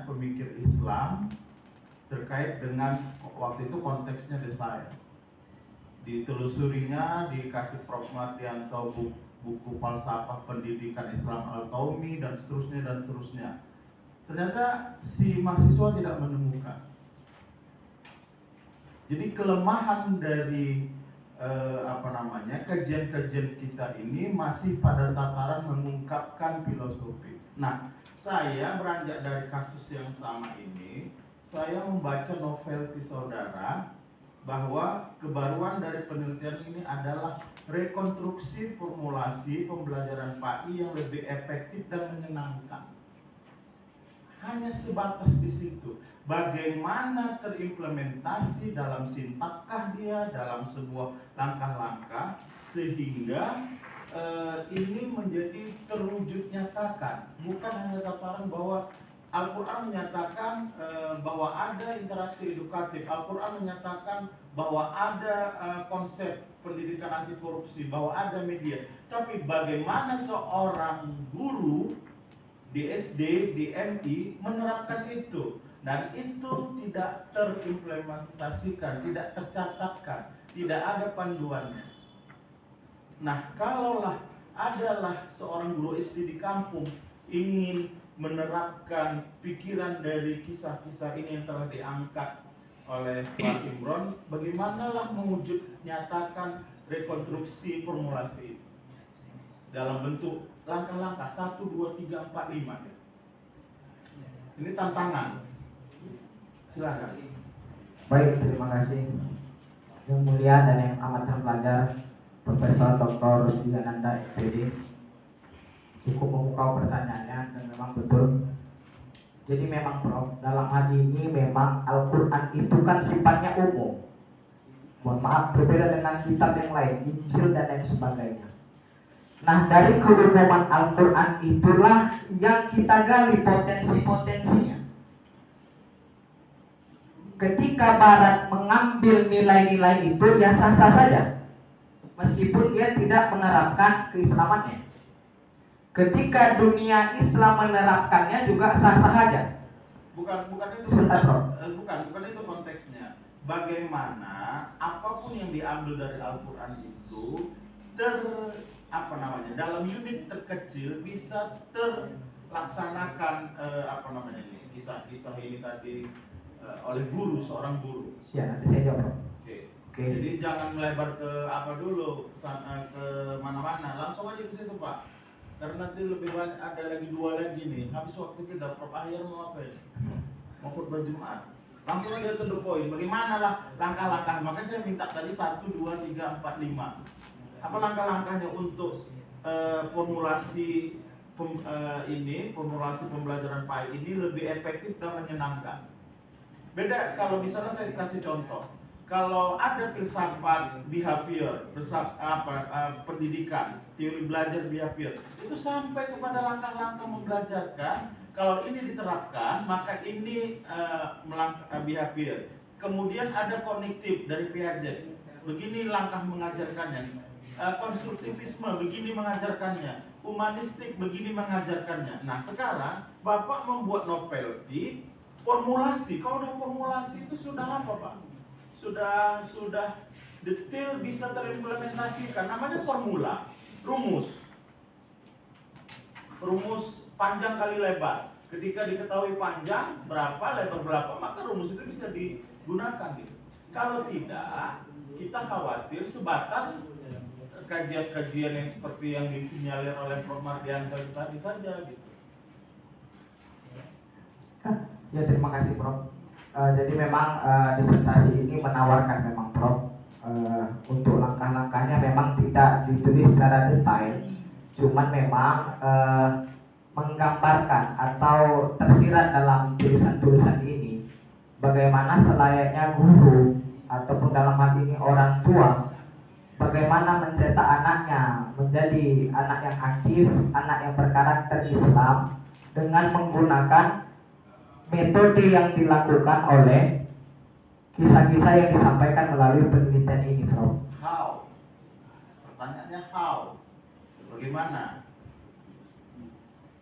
pemikir Islam terkait dengan waktu itu konteksnya desain. Ditelusurinya, dikasih Prof. Mardianto buku falsafah pendidikan Islam Al-Taumi dan seterusnya. Ternyata si mahasiswa tidak menemukan. Jadi kelemahan dari kajian-kajian kita ini masih pada tataran mengungkapkan filosofi. Nah, saya beranjak dari kasus yang sama ini, saya membaca novel saudara bahwa kebaruan dari penelitian ini adalah rekonstruksi formulasi pembelajaran PAI yang lebih efektif dan menyenangkan. Hanya sebatas di situ. Bagaimana terimplementasi dalam sintakkah dia, dalam sebuah langkah-langkah sehingga ini menjadi terwujud nyatakan. Bukan hanya tataran bahwa Al-Quran menyatakan bahwa ada interaksi edukatif. Al-Quran menyatakan bahwa ada konsep pendidikan anti korupsi, bahwa ada media. Tapi bagaimana seorang guru di SD, di MI menerapkan itu? Dan itu tidak terimplementasikan, tidak tercatatkan, tidak ada panduannya. Nah, kalaulah adalah seorang guru SD di kampung ingin menerapkan pikiran dari kisah-kisah ini yang telah diangkat oleh Pak Imron, bagaimanalah mewujud nyatakan rekonstruksi formulasi dalam bentuk langkah-langkah 1, 2, 3, 4, 5. Ini tantangan. Silakan. Baik, terima kasih yang mulia dan yang amat terpelajar Profesor Dr. Rusdi Ananda SPD. Cukup memukau pertanyaannya dan memang betul. Jadi memang Prof, dalam hal ini memang Al-Quran itu kan sifatnya umum. Mohon maaf, berbeda dengan kitab yang lain, Injil dan lain sebagainya. Nah, dari keumuman Al-Quran itulah yang kita gali potensi-potensinya. Ketika Barat mengambil nilai-nilai itu, ya sah-sah saja, meskipun dia tidak menerapkan keislamannya. Ketika dunia Islam menerapkannya juga sah-sah saja. Bukan itu Sebentar, bukan itu konteksnya. Bagaimana apapun yang diambil dari Al-Quran itu dalam unit terkecil bisa terlaksanakan kisah-kisah ini tadi oleh seorang guru. Ya, nanti saya jawab. Oke. Oke. Jadi jangan melebar ke ke mana-mana, langsung aja ke situ Pak. Karena nanti lebih banyak, ada lagi 2 lagi nih. Habis waktu kita, Prof. Ahyar mau apa ya? Mau khutbah Jumat. Langsung aja to the point. Bagaimana lah langkah-langkah? Makanya saya minta tadi 1, 2, 3, 4, 5. Apa langkah-langkahnya untuk formulasi pembelajaran PAI ini lebih efektif dan menyenangkan. Beda kalau misalnya saya kasih contoh. Kalau ada filsafat behavior, pendidikan, teori belajar behavior, itu sampai kepada langkah-langkah membelajarkan. Kalau ini diterapkan, maka ini behavior. Kemudian ada kognitif dari Piaget. Begini langkah mengajarkannya. Konstruktivisme begini mengajarkannya. Humanistik begini mengajarkannya. Nah, sekarang Bapak membuat novel di formulasi. Kalau udah formulasi itu sudah apa, Pak? Sudah detail bisa terimplementasikan. Namanya formula, rumus panjang kali lebar. Ketika diketahui panjang berapa, lebar berapa, maka rumus itu bisa digunakan gitu. Kalau tidak, kita khawatir sebatas kajian-kajian yang seperti yang disinyalir oleh Prof. Mardianto tadi saja gitu. Ya, terima kasih Prof. Jadi memang disertasi ini menawarkan memang Prof, untuk langkah-langkahnya memang tidak ditulis secara detail, cuman memang menggambarkan atau tersirat dalam tulisan-tulisan ini bagaimana selayaknya guru ataupun dalam hal ini orang tua bagaimana mencetak anaknya menjadi anak yang aktif, anak yang berkarakter Islam dengan menggunakan metode yang dilakukan oleh kisah-kisah yang disampaikan melalui penelitian ini, Prof. How? Pertanyaannya how? Bagaimana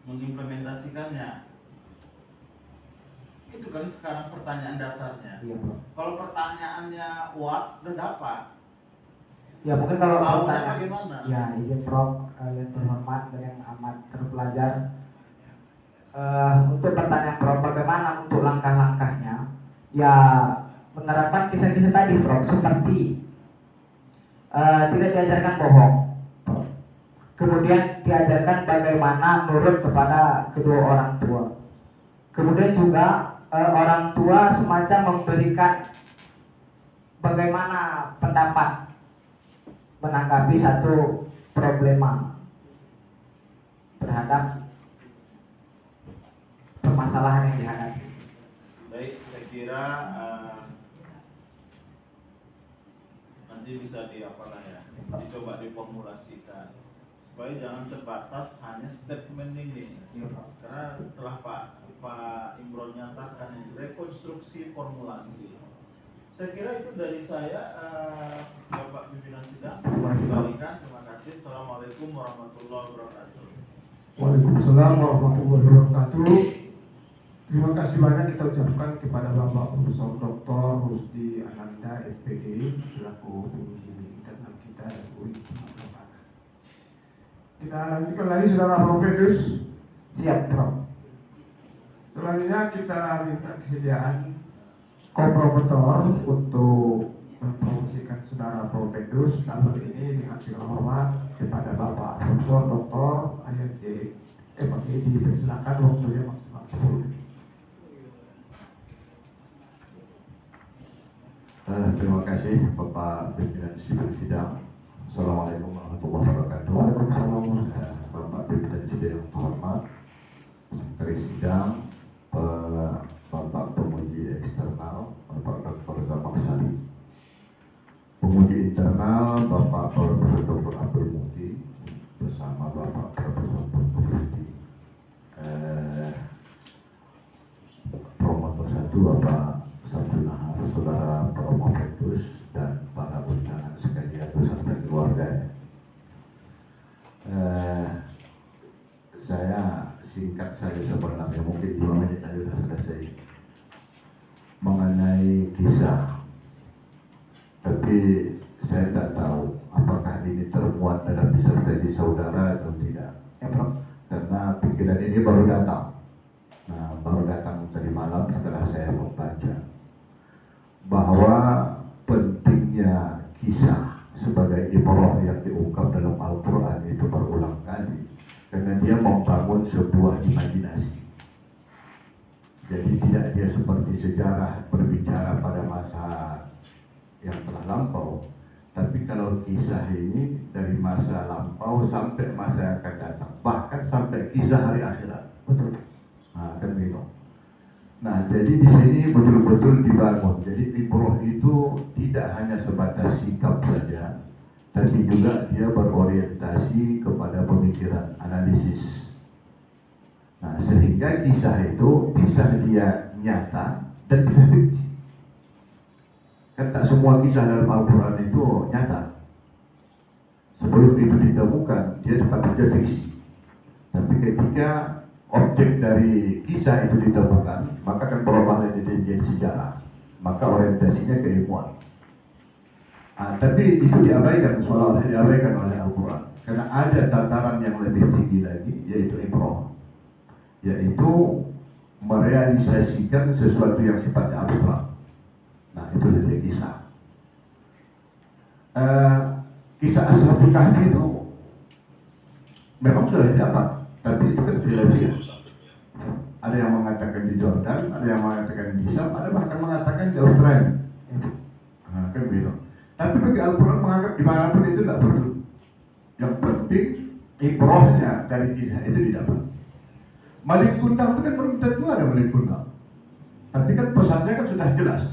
mengimplementasikannya? Itu kan sekarang pertanyaan dasarnya. Iya, Prof. Kalau pertanyaannya what, udah dapat. Ya mungkin kalau Maunya pertanyaan, bagaimana? ya izin Prof, yang terhormat dan yang amat terpelajar, untuk pertanyaan Prof, bagaimana untuk langkah-langkahnya? Ya menerapkan kisah-kisah tadi Prof, seperti tidak diajarkan bohong, Prof. Kemudian diajarkan bagaimana nurut kepada kedua orang tua. Kemudian juga orang tua semacam memberikan bagaimana pendapat menanggapi satu problema terhadap permasalahan yang dihadapi. Baik, saya kira nanti bisa dicoba diformulasikan supaya jangan terbatas hanya statement ini. Karena telah Pak Imron nyatakan ini rekonstruksi formulasi. Saya kira itu dari saya, Bapak Pimpinan Sidang. Kembalikan, terima kasih. Assalamualaikum warahmatullahi wabarakatuh. Waalaikumsalam warahmatullahi wabarakatuh. Terima kasih banyak kita ucapkan kepada Bapak Profesor Dr. Rusdi Ananda, FPD, selaku penguji internal kita dan UIN Sumatera Barat. Kita lanjutkan lagi, Saudara Profedus. Siap, Prof. Selanjutnya kita minta kesediaan Kopromotor untuk mempromosikan Saudara Profedus. Dalam ini dengan segala hormat kepada Bapak Profesor Dr. AYJ FPD, dipersilakan waktunya maksimal 10 menit. Terima kasih Bapak Pimpinan Sidang. Assalamualaikum warahmatullahi wabarakatuh. Waalaikumsalam. Bapak Pimpinan Sidang yang terhormat, Sekretaris Sidang, Bapak Penguji Eksternal, Bapak Dr. Zamak Sari, Penguji Internal, Bapak Profesor Dr. Abdul Muti, bersama Bapak Profesor Dr. Rusdi, Promotor 1 Bapak Samsunahar, Saudara Profedus, dan para undangan sekalian beserta keluarga. Saya singkat saja sebenarnya, mungkin 2 menit aja sudah selesai, mengenai kisah. Tapi saya tidak tahu apakah ini termuat dalam disertasi saudara atau tidak. Karena pikiran ini baru datang. Nah, baru datang tadi malam setelah saya membaca bahwa pentingnya kisah sebagai ibrah yang diungkap dalam Al-Quran itu berulang kali, karena dia membangun sebuah imajinasi. Jadi tidak dia seperti sejarah berbicara pada masa yang telah lampau, tapi kalau kisah ini dari masa lampau sampai masa yang akan datang, bahkan sampai kisah hari akhirat. Betul. Nah, kan begitu. Nah, jadi di sini betul-betul dibangun. Jadi ibrah itu tidak hanya sebatas sikap saja, tapi juga dia berorientasi kepada pemikiran, analisis. Nah, sehingga kisah itu bisa dia nyata dan bisa fiksi. Kan tak semua kisah dalam Al-Quran itu nyata. Sebelum itu ditemukan, dia tetap saja fiksi. Tapi ketika objek dari kisah itu ditemukan, maka akan berubah menjadi sejarah. Maka orientasinya keilmuan. Tapi itu diabaikan, seolah-olah diabaikan oleh Al-Quran. Karena ada tataran yang lebih tinggi lagi, yaitu ibrah, yaitu merealisasikan sesuatu yang sifatnya abstrak. Nah, itu dari kisah. Kisah Ashabul Kahfi itu memang sudah didapat, tapi itu kan khilafiyah. Ada yang mengatakan di Jordan, ada yang mengatakan di Syam, ada bahkan mengatakan di Australia. Nah, kan begitu. Tapi bagi Al-Quran menganggap dimanapun itu tidak perlu. Yang penting ibrahnya dari kisah itu didapat. Malik Kundang itu kan belum tentu ada Malik Kundang. Tapi kan pesannya kan sudah jelas,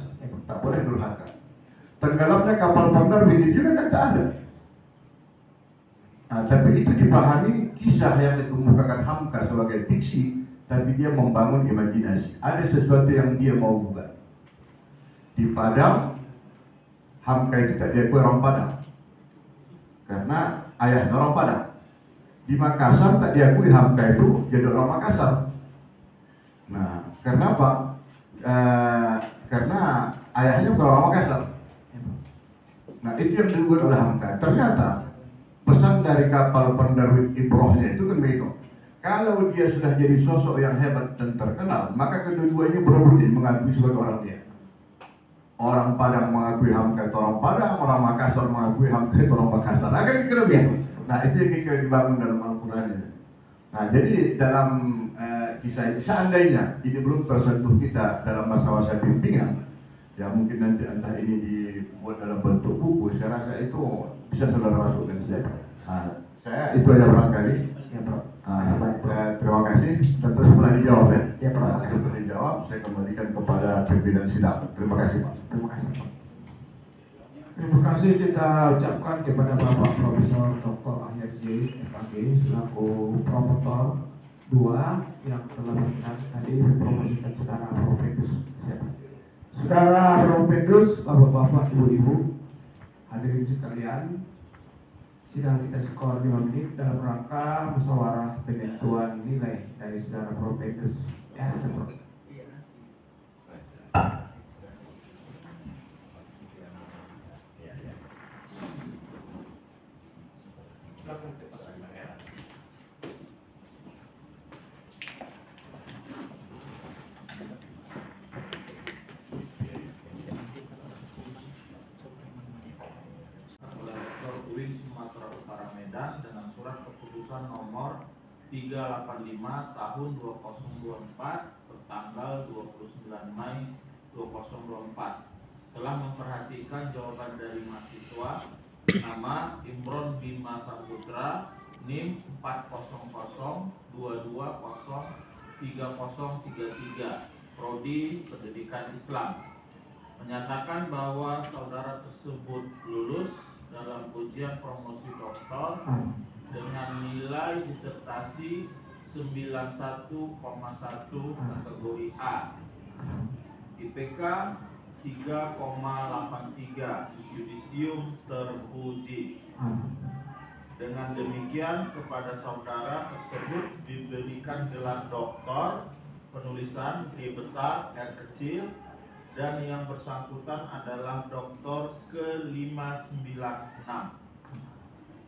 tak boleh durhaka. Tenggelamnya kapal Bandar ini juga kan tak ada. Nah, tapi itu dipahami kisah yang dikemukakan Hamka sebagai fiksi, tapi dia membangun imajinasi. Ada sesuatu yang dia mau buat. Di Padang, Hamka itu tak diakui orang Padang, karena ayahnya orang Padang. Di Makassar tak diakui Hamka itu jadi orang Makassar. Nah, kenapa? Karena ayahnya bukan orang Makassar. Nah, itu yang dilakukan oleh Hamka. Ternyata pesan dari kapal penerbit ibrahnya itu kan begitu. Kalau dia sudah jadi sosok yang hebat dan terkenal, maka kedua-duanya berebut mengakui sebagai orang dia. Orang Padang mengakui Hamka itu orang Padang, orang Makassar mengakui Hamka itu orang Makassar. Nah, kan kira begitu. Nah, itu yang kira dibangun dalam Al-Quran. Nah, jadi dalam kisah ini, seandainya ini belum tersentuh kita dalam masa-masa bimbingan, ya mungkin nanti entah ini dibuat dalam bentuk buku, saya rasa itu bisa saudara masukkan saja. Nah, saya itu aja barangkali. Ya, Prof. Terima kasih. Tentu setelah dijawab ya. Ya, Prof. Setelah dijawab, saya kembalikan kepada pimpinan sidang. Terima kasih, Pak. Terima kasih, Pak. Terima kasih kita ucapkan kepada Bapak Profesor Dr. Ahyar J. FAG selaku promotor 2 yang telah berkenan tadi mempromosikan saudara Profedus. Saudara Profedus, Bapak-bapak, Ibu-ibu, hadirin sekalian, sidang kita skor 5 menit dalam rangka musyawarah penentuan nilai dari saudara Profedus. Ya, Prof. Sumatera Utara Medan dengan surat keputusan nomor 385 tahun 2024 bertanggal 29 Mei 2024. Setelah memperhatikan jawaban dari mahasiswa, nama Imron Bima Saputra, NIM 40022203033, Prodi Pendidikan Islam, menyatakan bahwa saudara tersebut lulus dalam ujian promosi doktor dengan nilai disertasi 91,1 kategori A, IPK 3,83, yudisium terpuji. Dengan demikian kepada saudara tersebut diberikan gelar doktor, penulisan D besar R kecil, dan yang bersangkutan adalah doktor ke-596.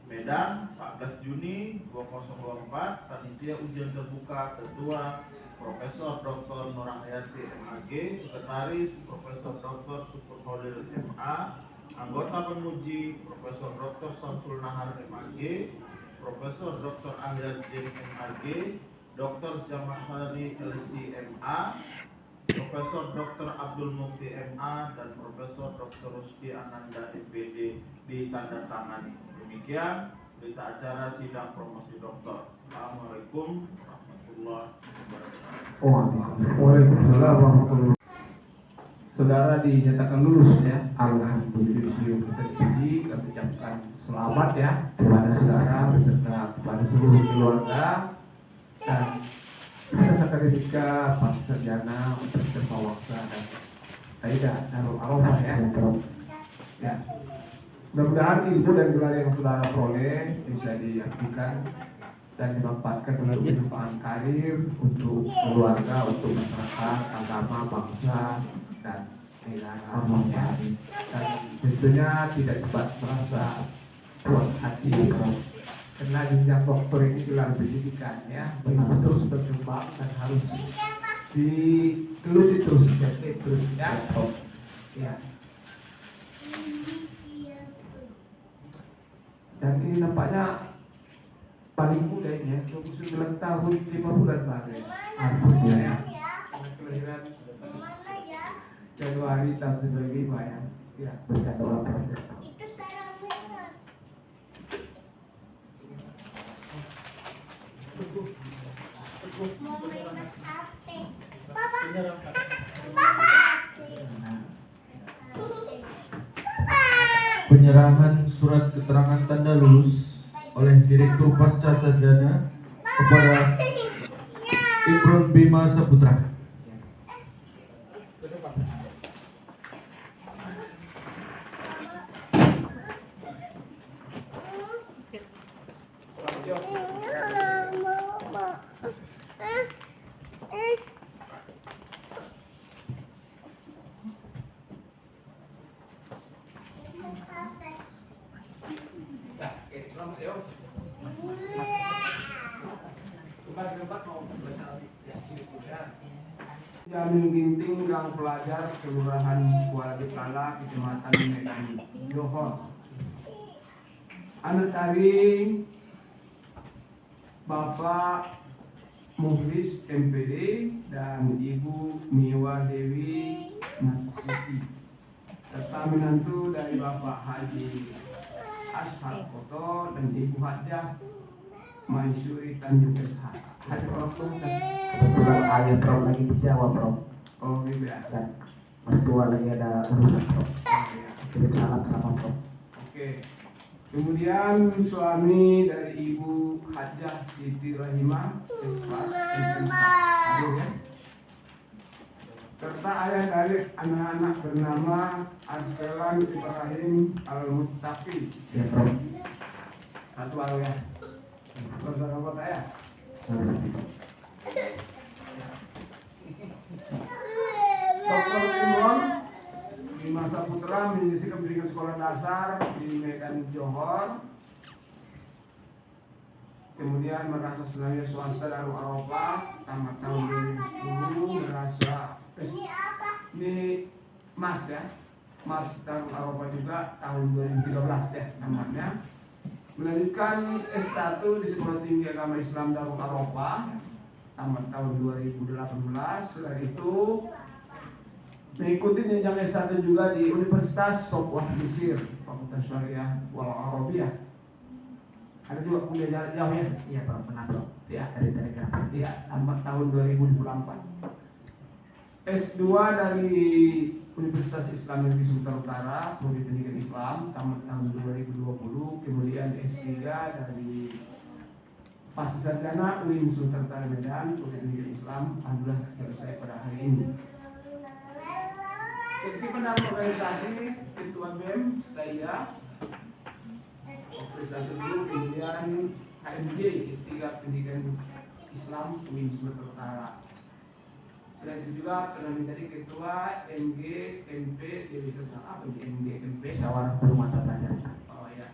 Medan, 14 Juni 2024, panitia ujian terbuka ketua Profesor Dr. Nur Hayati MAG, sekretaris Profesor Dr. Syukur Khalil MA, anggota penguji Profesor Dr. Samsul Nahar MAG, Profesor Dr. Ahyar J MAG, Dr. Jamahari LC MA, Profesor Dr. Abdul Mukti MA, dan Profesor Dr. Rusdi Ananda MPD ditandatangani. Demikian berita acara sidang promosi doktor. Assalamualaikum warahmatullahi wabarakatuh. Waalaikumsalam warahmatullahi wabarakatuh. Saudara dinyatakan lulus ya. Alhamdulillah, terpuji. Kami ucapkan selamat ya kepada saudara beserta kepada seluruh keluarga dan Universitas Akademika Pasca Sarjana Universitas Pawangsa dan Taida Darul Arafah ya. Ya. Mudah-mudahan ilmu dan gelar yang saudara peroleh bisa diaktifkan dan dimanfaatkan untuk kehidupan karir, untuk keluarga, untuk masyarakat, agama, bangsa dan negara. Dan tentunya tidak cepat merasa puas hati, karena jenjang doktor ini gelar pendidikan ya, terus berkembang dan harus ditelusuri terus ya. Ya. Dan ini nampaknya paling muda ini ya, 29 tahun 5 bulan baru ya. Artinya ya, kelahiran Januari tahun 95 ya. Ya, berkata apa? Penyerahan surat keterangan tanda lulus oleh Direktur Pasca Sarjana kepada Imron Bima Saputra. Jamin Ginting, Gang Pelajar, Kelurahan Kuala Kala, Kecamatan Medan, Johor. Anak dari Bapak Muhlis MPD dan Ibu Miwa Dewi Masjidi, serta menantu dari Bapak Haji Ashar Koto dan Ibu Hajah Maisuri Tanjung SH. Haji Prof. Kebetulan ayah Prof lagi di Jawa Prof. Oh gitu ya. Dan mertua lagi ada urusan Prof. Ya. Jadi salam sama Prof. Oke. Kemudian suami dari Ibu Hajah Siti Rahimah Esfat hadir ya. Serta ayah dari anak-anak bernama Arselan Ibrahim Al-Muttaqi. Ya Prof. Satu hal ya. Bersama kota ya. Dr. Imron Bima Saputra mengisi pendidikan sekolah dasar di Medan Johor. Kemudian merasa senangnya swasta Darul Arafah tamat tahun 2010, merasa ini Mas ya, Mas Darul Arafah juga tahun 2013 ya namanya. Melanjutkan S1 di Sekolah Tinggi Agama Islam Darul Arafah tamat tahun 2018. Setelah itu mengikuti jenjang S1 juga di Universitas Sofwah Mesir, Fakultas Syariah wal Arabiyah. Ada juga kuliah jarak jauh ya? Iya Prof, benar Prof. Ya, Dari Telegram. ya, tamat tahun 2024. S2 dari Universitas Islam Negeri Sumatera Utara, Prodi Pendidikan Islam, tamat tahun 2020. Kemudian S3 dari Pasca Sarjana UIN Sumatera Utara Medan, Prodi Pendidikan Islam, alhamdulillah selesai pada hari ini. Ketua dalam organisasi, Ketua BEM, saya Profesor dulu, kemudian HMJ, S3 Pendidikan Islam UIN Sumatera Utara. Selain itu juga pernah menjadi ketua MG MP Divisi apa MG MP Musyawarah Bermata Pelajar. Oh ya.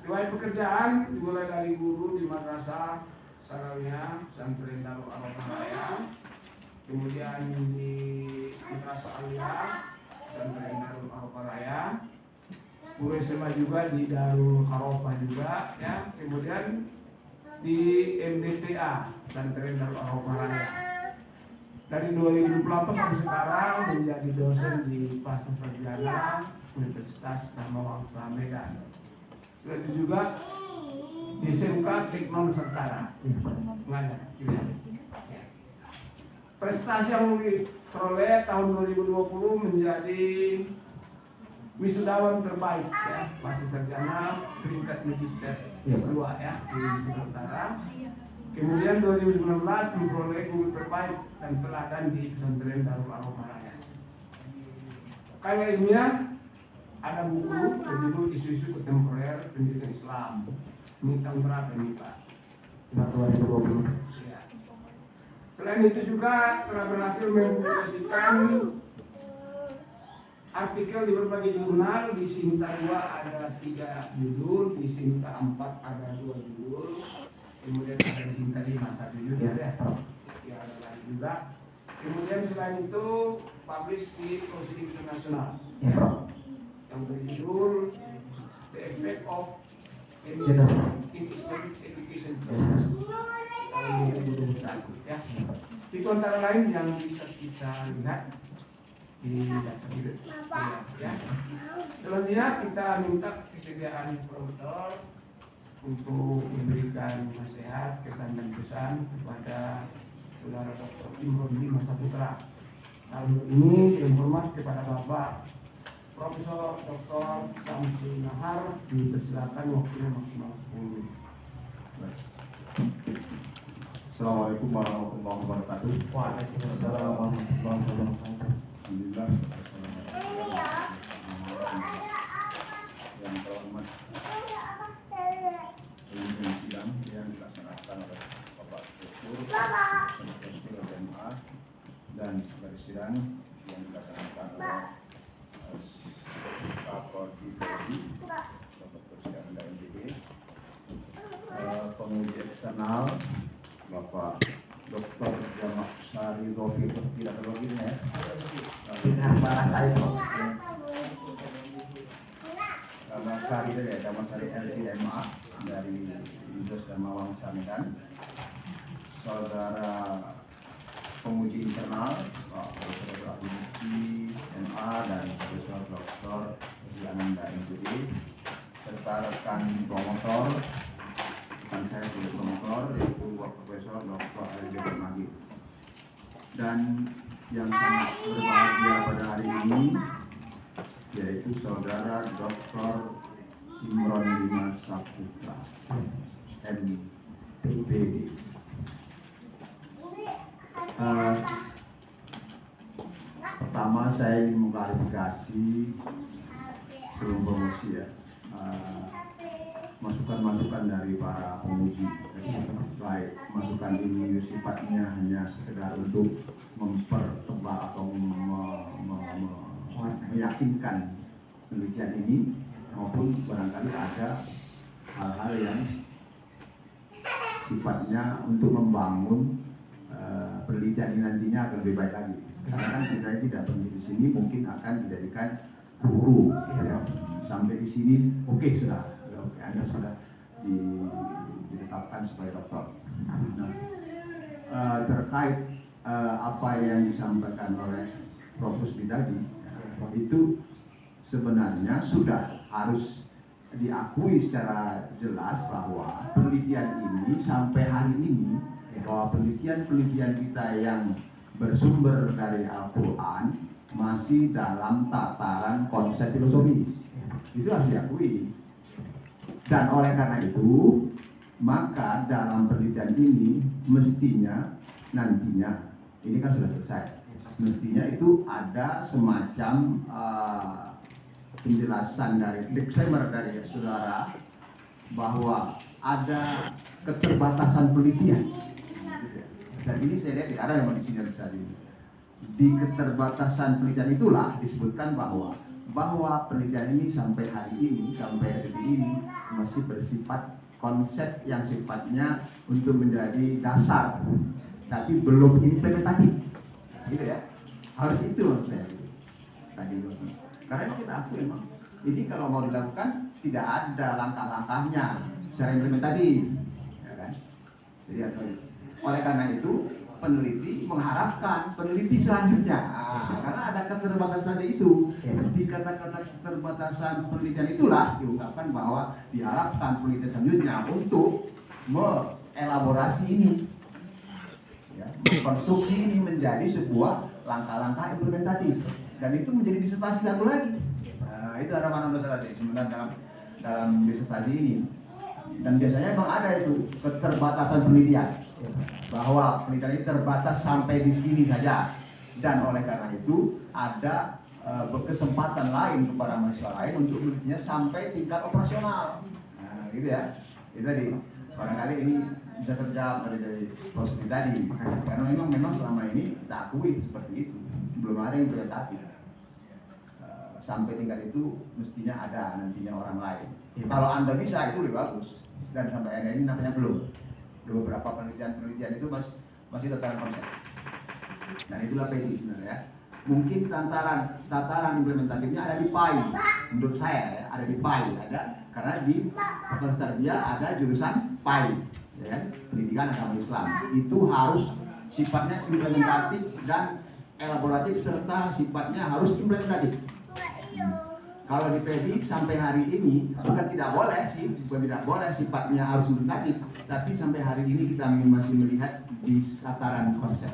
Riwayat pekerjaan dimulai dari guru di Madrasah Sarawiyah Pesantren Darul Arafah Raya, kemudian di Madrasah Aliyah Pesantren Darul Arafah Raya, guru SMA juga di Darul Arafah juga ya, kemudian di MDTA Pesantren Darul Arafah Raya. Dari 2028 sampai sekarang menjadi dosen di Pasca Sarjana Universitas Dharma Wangsa Medan. Selain itu juga di SMK Tekno Nusantara mengajar. Ya. Prestasi yang diperoleh tahun 2020 menjadi wisudawan terbaik ya, Pasca Sarjana peringkat magister kedua ya di Nusantara. Kemudian 2019 memperoleh guru terbaik dan teladan di Pesantren Darul Arafah Raya. Karya ilmiah ada buku berjudul Isu-isu Kontemporer Pendidikan Islam. Ini tahun berapa ini Pak? Tahun 2020. Ya. Selain itu juga telah berhasil mempublikasikan artikel di berbagai jurnal. Di Sinta 2 ada 3 judul, di Sinta 4 ada 2 judul, kemudian ada di Sinta 5 1 judul ya, ada lain juga. Kemudian selain itu publish di Proceeding Internasional yang berjudul The Effect of Emissions in Islamic Education tahun 2021 ya. Itu antara lain yang bisa kita lihat di daftar itu ya. Selanjutnya kita minta kesediaan promotor untuk memberikan nasihat, kesan dan pesan kepada Saudara Dr. Imron Bima Saputra. Lalu ini yang hormat kepada Bapak Profesor Dr. Samsul Nahar, dipersilakan waktunya maksimal 10 menit. Assalamualaikum warahmatullahi wabarakatuh. Waalaikumsalam warahmatullahi wabarakatuh. Alhamdulillah. Yang terhormat pemimpin sidang yang dilaksanakan oleh Bapak Direktur SMA dan dari sidang yang dilaksanakan oleh Bapak Direktur Bapak Sidang dan MDB, penguji eksternal Bapak Dr. Jamak Sari Rofi, tidak terlalu ya. Jamak Sari ya, Jamak Sari LCMA dari Universitas Darmawang Medan. Saudara penguji internal Pak Profesor Abdul MA dan Profesor Dr. Ananda MPD, serta rekan promotor, rekan saya sebagai promotor yaitu Pak Profesor Dr. Alexander Magi. Dan yang sangat berbahagia pada hari ini yaitu Saudara Dr. Imron Bima Saputra MPD. Pertama saya ingin mengklarifikasi sebelum promosi ya, masukan-masukan dari para penguji. Baik, masukan ini sifatnya hanya sekedar untuk mempertebal atau meyakinkan penelitian ini, maupun barangkali ada hal-hal yang sifatnya untuk membangun penelitian ini nantinya akan lebih baik lagi. Karena kan kita tidak pergi di sini mungkin akan dijadikan guru ya. Sampai di sini oke, sudah oke, Anda sudah ditetapkan sebagai dokter. Nah, terkait apa yang disampaikan oleh Prof. Husni tadi, itu sebenarnya sudah harus diakui secara jelas bahwa penelitian ini sampai hari ini, bahwa penelitian-penelitian kita yang bersumber dari Al-Quran masih dalam tataran konsep filosofis. Itu harus diakui. Dan oleh karena itu, maka dalam penelitian ini mestinya nantinya, ini kan sudah selesai, mestinya itu ada semacam penjelasan dari disclaimer dari saudara bahwa ada keterbatasan penelitian. Dan ini saya lihat tidak ada yang di sini tadi. Di keterbatasan penelitian itulah disebutkan bahwa penelitian ini sampai hari ini, sampai detik ini masih bersifat konsep yang sifatnya untuk menjadi dasar, tapi belum implementatif, gitu ya. Harus itu maksud saya. Tadi karena kita akui memang ini kalau mau dilakukan tidak ada langkah-langkahnya secara implementatif, ya kan? Jadi oleh karena itu peneliti mengharapkan peneliti selanjutnya, karena ada keterbatasan itu. Di kata-kata keterbatasan penelitian itulah diungkapkan bahwa diharapkan penelitian selanjutnya untuk mengelaborasi ini, ya, mengkonstruksi ini menjadi sebuah langkah-langkah implementatif, dan itu menjadi disertasi satu lagi. Nah, itu harapan besar tadi sebenarnya dalam disertasi ini. Dan biasanya memang ada itu keterbatasan penelitian, bahwa penelitian ini terbatas sampai di sini saja, dan oleh karena itu ada berkesempatan lain kepada mahasiswa lain untuk menelitinya sampai tingkat operasional. Nah, gitu ya. Itu tadi barangkali ini bisa terjawab dari proses tadi, karena memang selama ini kita akui seperti itu, belum ada yang implementatif. sampai tingkat itu mestinya ada nantinya orang lain. Kalau Anda bisa itu lebih bagus. Dan sampai hari ini namanya belum. Beberapa penelitian itu masih tataran konsep. Dan itulah PI sebenarnya. Mungkin tataran implementatifnya ada di PAI. Menurut saya ya, ada di PAI, ada karena di Fakultas Tarbiyah ada jurusan PAI, ya kan? Pendidikan Agama Islam. Itu harus sifatnya implementatif dan elaboratif serta sifatnya harus implementatif. Kalau di PEDI sampai hari ini bukan tidak boleh sifatnya harus implementatif, tapi sampai hari ini kita masih melihat di tataran konsep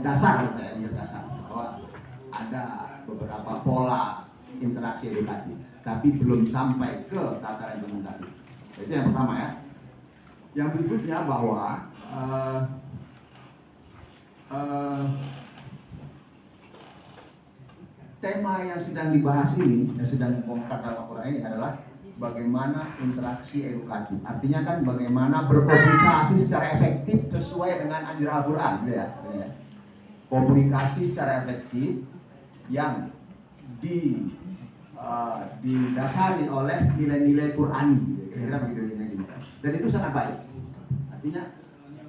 dasar, saya lihat dasar bahwa ada beberapa pola interaksi edukatif, tapi belum sampai ke tataran implementatif. Itu yang pertama ya. Yang berikutnya bahwa tema yang sedang dibahas ini, yang sedang dibongkar dalam Al-Quran ini adalah bagaimana interaksi edukatif. Artinya kan bagaimana berkomunikasi secara efektif sesuai dengan anjuran Al-Quran, gitu ya. Komunikasi secara efektif yang didasari oleh nilai-nilai Qurani, kira-kira begitu. Dan itu sangat baik. Artinya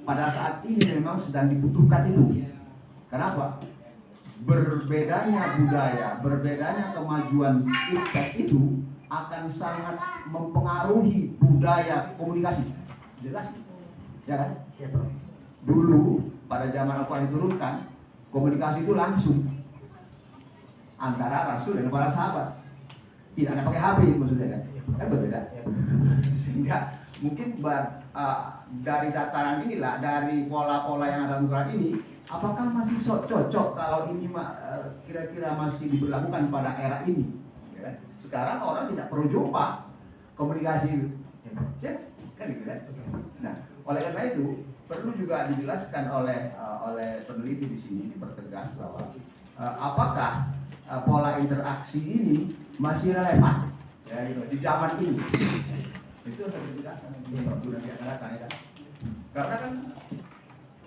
pada saat ini memang sedang dibutuhkan itu. Kenapa? Berbedanya budaya, berbedanya kemajuan itu akan sangat mempengaruhi budaya komunikasi. Jelas? Ya kan? Ya, bro. Dulu pada zaman Al-Quran diturunkan, komunikasi itu langsung antara Rasul dan para sahabat. Tidak ada pakai HP maksudnya kan? Kan berbeda. Sehingga mungkin dari tataran inilah, dari pola-pola yang ada dalam Al-Quran ini, apakah masih cocok kalau ini kira-kira masih diberlakukan pada era ini? Ya, sekarang orang tidak perlu jumpa komunikasi, ya, kan gitu kan? Nah, oleh karena itu perlu juga dijelaskan oleh peneliti di sini, dipertegas bahwa apakah pola interaksi ini masih relevan, ya, gitu, di zaman ini? Itu harus dijelaskan nanti akan datang, ya. Karena kan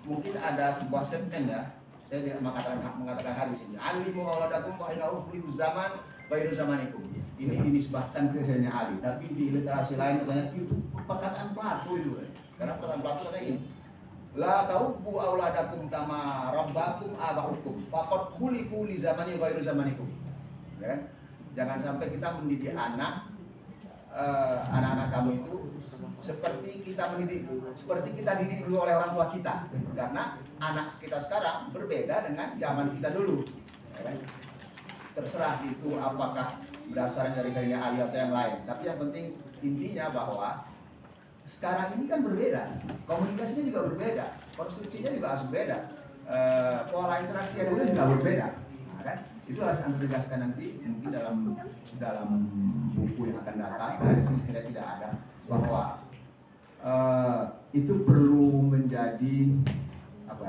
mungkin ada sebuah statement ya, saya tidak mengatakan hadis ini. Alimu auladakum wa innahu kullu zaman bairu zamanikum. Ini dinisbahkan ke Sayyidina Ali, tapi di literasi lain katanya itu perkataan Plato itu. Karena perkataan Plato katanya ini. La tarubbu auladakum kama rabbakum abaukum. Faqad khuliqu li zamani bairu zamanikum. Ya kan? Jangan sampai kita mendidik anak-anak kamu itu seperti kita didik dulu oleh orang tua kita, karena anak kita sekarang berbeda dengan zaman kita dulu, ya kan? Terserah itu apakah berdasarnya dari Sayyidina Ali atau yang lain, tapi yang penting intinya bahwa sekarang ini kan berbeda, komunikasinya juga berbeda, konstruksinya juga harus berbeda, pola interaksi dulu juga berbeda, nah, kan? Itu harus Anda tegaskan nanti mungkin dalam buku yang akan datang. Dari sini tidak ada bahwa itu perlu menjadi apa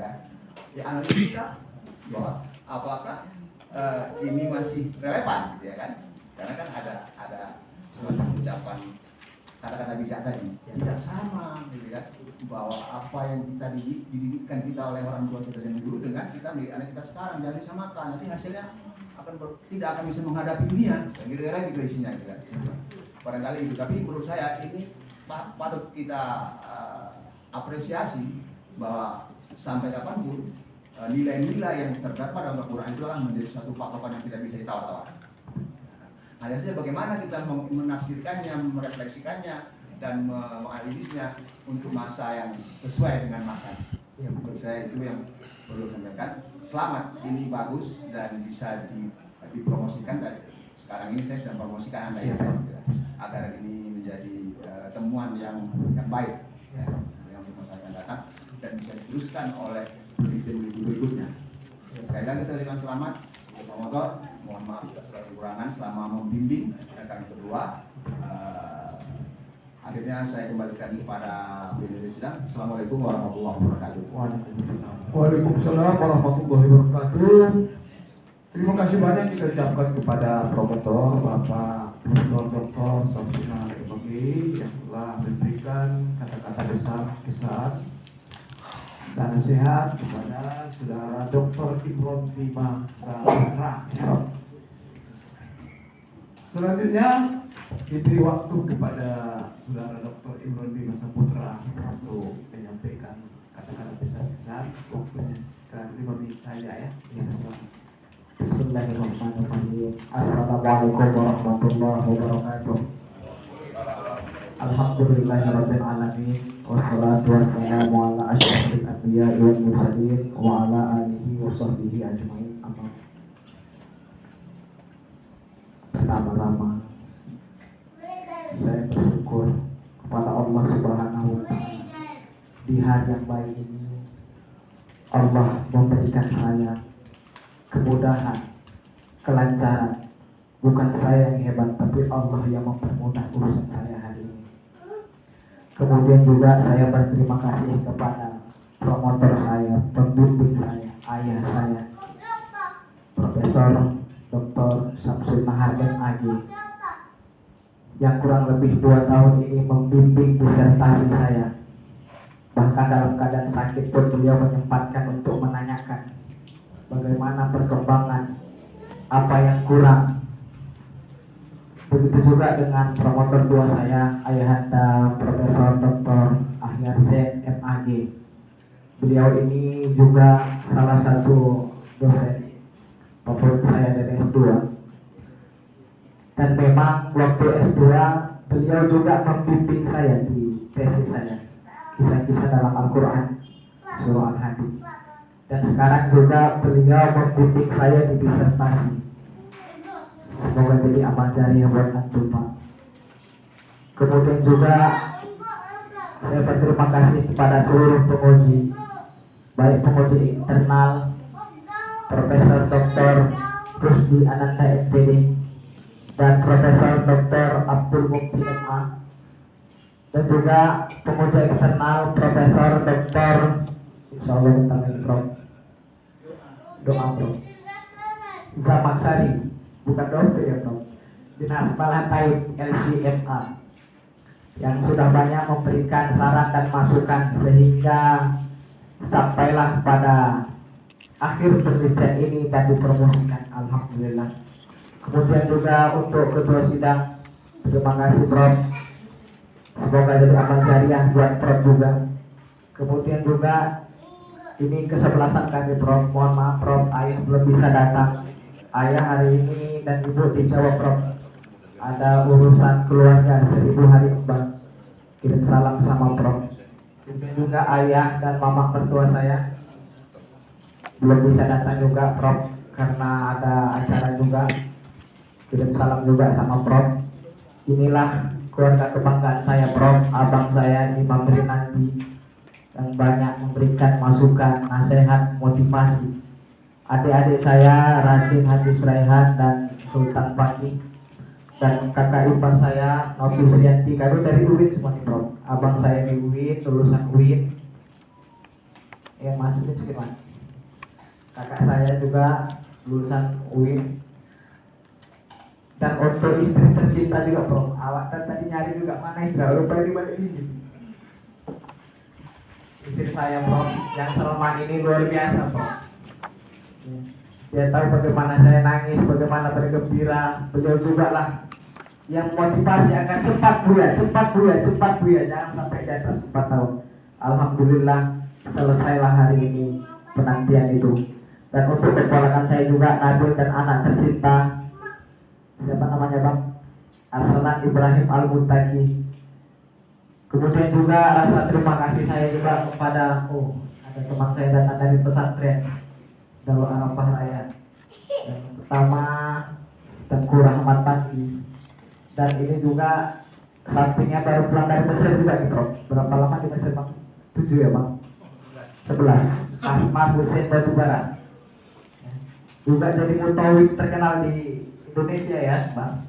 ya analisa bahwa apakah ini masih relevan, ya kan? Karena kan ada semacam ucapan kata-kata bijak tadi tidak sama, gitu kan? Bahwa apa yang kita dididikkan kita oleh orang tua kita yang dulu dengan kita mendidik anak kita sekarang, jangan disamakan, nanti hasilnya tidak akan bisa menghadapi dunia, kira-kira gitu isinya, gitu kan? Barangkali itu, tapi menurut saya ini patut kita apresiasi bahwa sampai kapanpun nilai-nilai yang terdapat dalam Al-Quran itu adalah menjadi satu patokan yang tidak bisa ditawar-tawar. Hanya saja bagaimana kita menafsirkannya, merefleksikannya, dan menganalisisnya untuk masa yang sesuai dengan masa. Ya, menurut saya itu yang perlu sampaikan. Selamat, ini bagus dan bisa dipromosikan. Sekarang ini saya sedang promosikan Anda ya, agar ini menjadi temuan yang baik, ya, yang akan datang dan bisa diteruskan oleh peneliti berikutnya. Sekali lagi saya ucapkan selamat, promotor. Mohon maaf atas segala kekurangan selama membimbing rekan kedua. Akhirnya saya kembalikan kepada Beliau Sidang. Assalamualaikum warahmatullahi wabarakatuh. Waalaikumsalam warahmatullahi wabarakatuh. Terima kasih banyak kita ucapkan kepada promotor Bapak Profesor Dr. Samsudin MAG yang telah memberikan kata-kata kesan dan nasihat kepada saudara Dr. Imron Bima Sarah. Selanjutnya diberi waktu kepada Saudara Dr. Imron Bima Saputra untuk menyampaikan kata-kata besar-besar. Waktunya sekitar 5 menit saja ya. Bismillahirrahmanirrahim. Assalamualaikum warahmatullahi wabarakatuh. Alhamdulillahirabbil alamin wassalatu wassalamu ala asyrofil anbiya'i wal mursalin wa ala alihi wa sahbihi ajmain. Pertama-tama saya bersyukur kepada Allah Subhanahu wa taala di hari yang baik ini Allah memberikan saya kemudahan, kelancaran. Bukan saya yang hebat, tapi Allah yang mempermudah urusan saya hari ini. Kemudian juga saya berterima kasih kepada promotor saya, pembimbing saya, ayah saya, Profesor Dr. Samsul Nahar MAG, yang kurang lebih 2 tahun ini membimbing disertasi saya. Bahkan dalam keadaan sakit pun beliau menyempatkan untuk menanyakan bagaimana perkembangan, apa yang kurang. Begitu juga dengan promotor 2 saya, ayahanda Profesor Dr. Akhyar Zain MAG. Beliau ini juga salah satu dosen favorit saya dari S2. Dan memang waktu S2 beliau juga membimbing saya di tesis saya, kisah-kisah dalam Al-Quran, surah Al-Hadid. Dan sekarang juga beliau membimbing saya di disertasi. Semoga jadi amal jariah buat antum, Pak. Kemudian juga saya berterima kasih kepada seluruh penguji, baik penguji internal, Profesor Dr. Rusdi Ananda MPD, dan Profesor Dr. Abdul Mukti MA, dan juga penguji eksternal Profesor Dr. Insyaallah bentar lagi Prof. Doa Prof. Zamaksari, bukan dokter ya Prof. Dinas Balantai LCMA, yang sudah banyak memberikan saran dan masukan sehingga sampailah pada akhir penelitian ini dan dipromosikan. Alhamdulillah. Kemudian juga untuk ketua sidang, terima kasih Prof. Semoga jadi amal jariah buat Prof juga. Kemudian juga ini kesebelasan kami Prof. Mohon maaf Prof, ayah belum bisa datang. Ayah hari ini dan ibu di Jawa Prof. Ada urusan keluarga 1000 hari kembang. Kirim salam sama Prof. Kemudian juga ayah dan mama mertua saya belum bisa datang juga Prof, karena ada acara juga. Kirim salam juga sama Prof. Inilah keluarga kebanggaan saya Prof, abang saya Imam Rinandi yang banyak memberikan masukan, nasihat, motivasi. Adik-adik saya Rasim Hadis Raihan dan Sultan Fakih, dan kakak ipar saya Novi Srianti, kami dari UIN semua nih Prof. Abang saya di UIN, lulusan UIN, yang masih miskin Mas. Kakak saya juga lulusan UIN. Dan untuk istri tercinta juga Prof. Awak tadi nyari juga mana istri, lupa di balik ini. Istri saya Prof, yang Salman ini luar biasa Prof. Dia tahu bagaimana saya nangis, bagaimana bergembira. Beliau juga lah yang motivasi agar cepat buya, jangan sampai di atas 4 tahun. Alhamdulillah selesailah hari ini penantian itu. Dan untuk keponakan saya juga Nabil dan anak tercinta, siapa namanya Bang? Arsalan Ibrahim Al-Muntaki. Kemudian juga rasa terima kasih saya juga kepada ada teman saya datang dari pesantren Darul Arafah saya. Yang pertama Tengku Rahmat Pagi. Dan ini juga sampingnya baru pulang dari Mesir juga nih Prof. Berapa lama di Mesir Bang? 7 ya Bang? 11. Asma Hussein Batubara. Juga jadi mutawif terkenal di Indonesia ya Bang.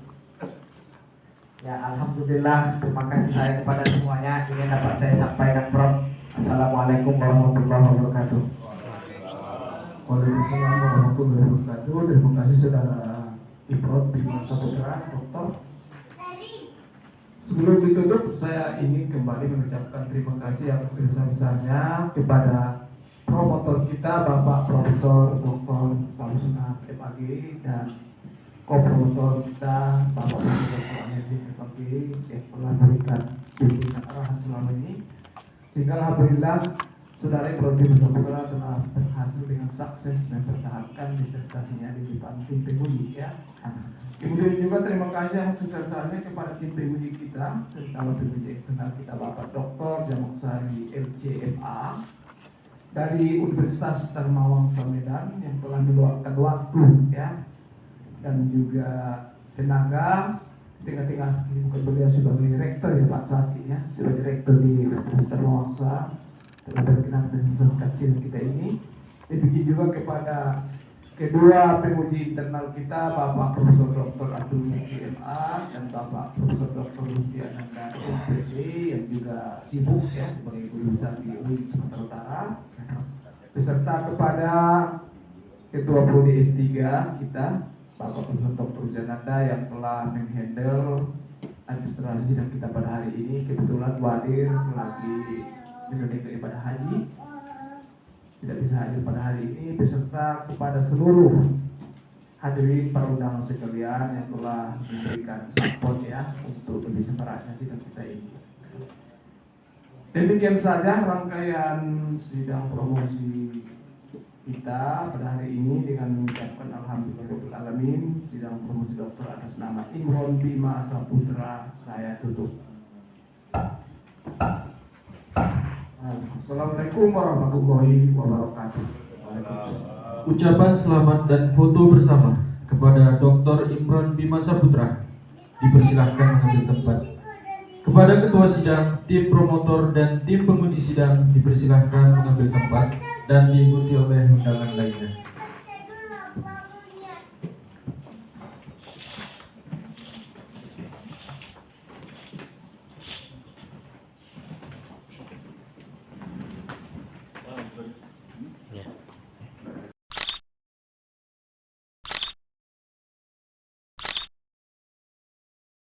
Ya Alhamdulillah, terima kasih saya kepada semuanya. Ini dapat saya sampaikan Prof. Assalamualaikum warahmatullahi wabarakatuh. Waalaikumsalam warahmatullahi wabarakatuh. Terima kasih Saudara Imron Bima Saputra, Dokter. Sebelum ditutup, saya ingin kembali mengucapkan terima kasih yang sebesar-besarnya kepada promotor kita Bapak Profesor Dr. Samsul Nahar MAG dan kopromotor kita Bapak Dr. MAG yang telah memberikan bimbingan arahan selama ini, sehingga alhamdulillah Saudara Imron Bima Saputra telah berhasil dengan sukses mempertahankan disertasinya di depan tim penguji ya. Kemudian juga terima kasih yang sebesar-besarnya kepada tim penguji kita, terutama penguji eksternal kita Bapak Dr. Jamuksari LCMA dari Universitas Dharma Wangsa Medan yang telah meluangkan waktu ya, dan juga tenaga tengah-tengah beliau sebagai rektor ya Pak Saki ya, sebagai rektor di Universitas Dharma Wangsa telah berkenan dengan kecil kita ini. Demikian juga kepada kedua penguji internal kita Bapak Profesor Dr. Abdul MA dan Bapak Profesor Dr. Rusdi Ananda MPD yang juga sibuk ya sebagai guru besar di UI Sumatera Utara, beserta kepada Ketua Prodi S3 kita Bapak Profesor Dr. Zananda yang telah menghandle administrasi sidang kita pada hari ini. Kebetulan Wadir lagi menunaikan ibadah haji, tidak bisa hadir pada hari ini, beserta kepada seluruh hadirin para undangan sekalian yang telah memberikan support ya untuk lebih semerahnya sidang kita ini. Demikian saja rangkaian sidang promosi kita pada hari ini dengan mengucapkan alhamdulillahirobbilalamin. Sidang promosi dokter atas nama Imron Bima Saputra saya tutup. Assalamualaikum warahmatullahi wabarakatuh. Ucapan selamat dan foto bersama kepada Dr. Imron Bima Saputra dipersilahkan mengambil tempat. Kepada ketua sidang, tim promotor dan tim penguji sidang dipersilahkan mengambil tempat dan diikuti oleh undangan lainnya.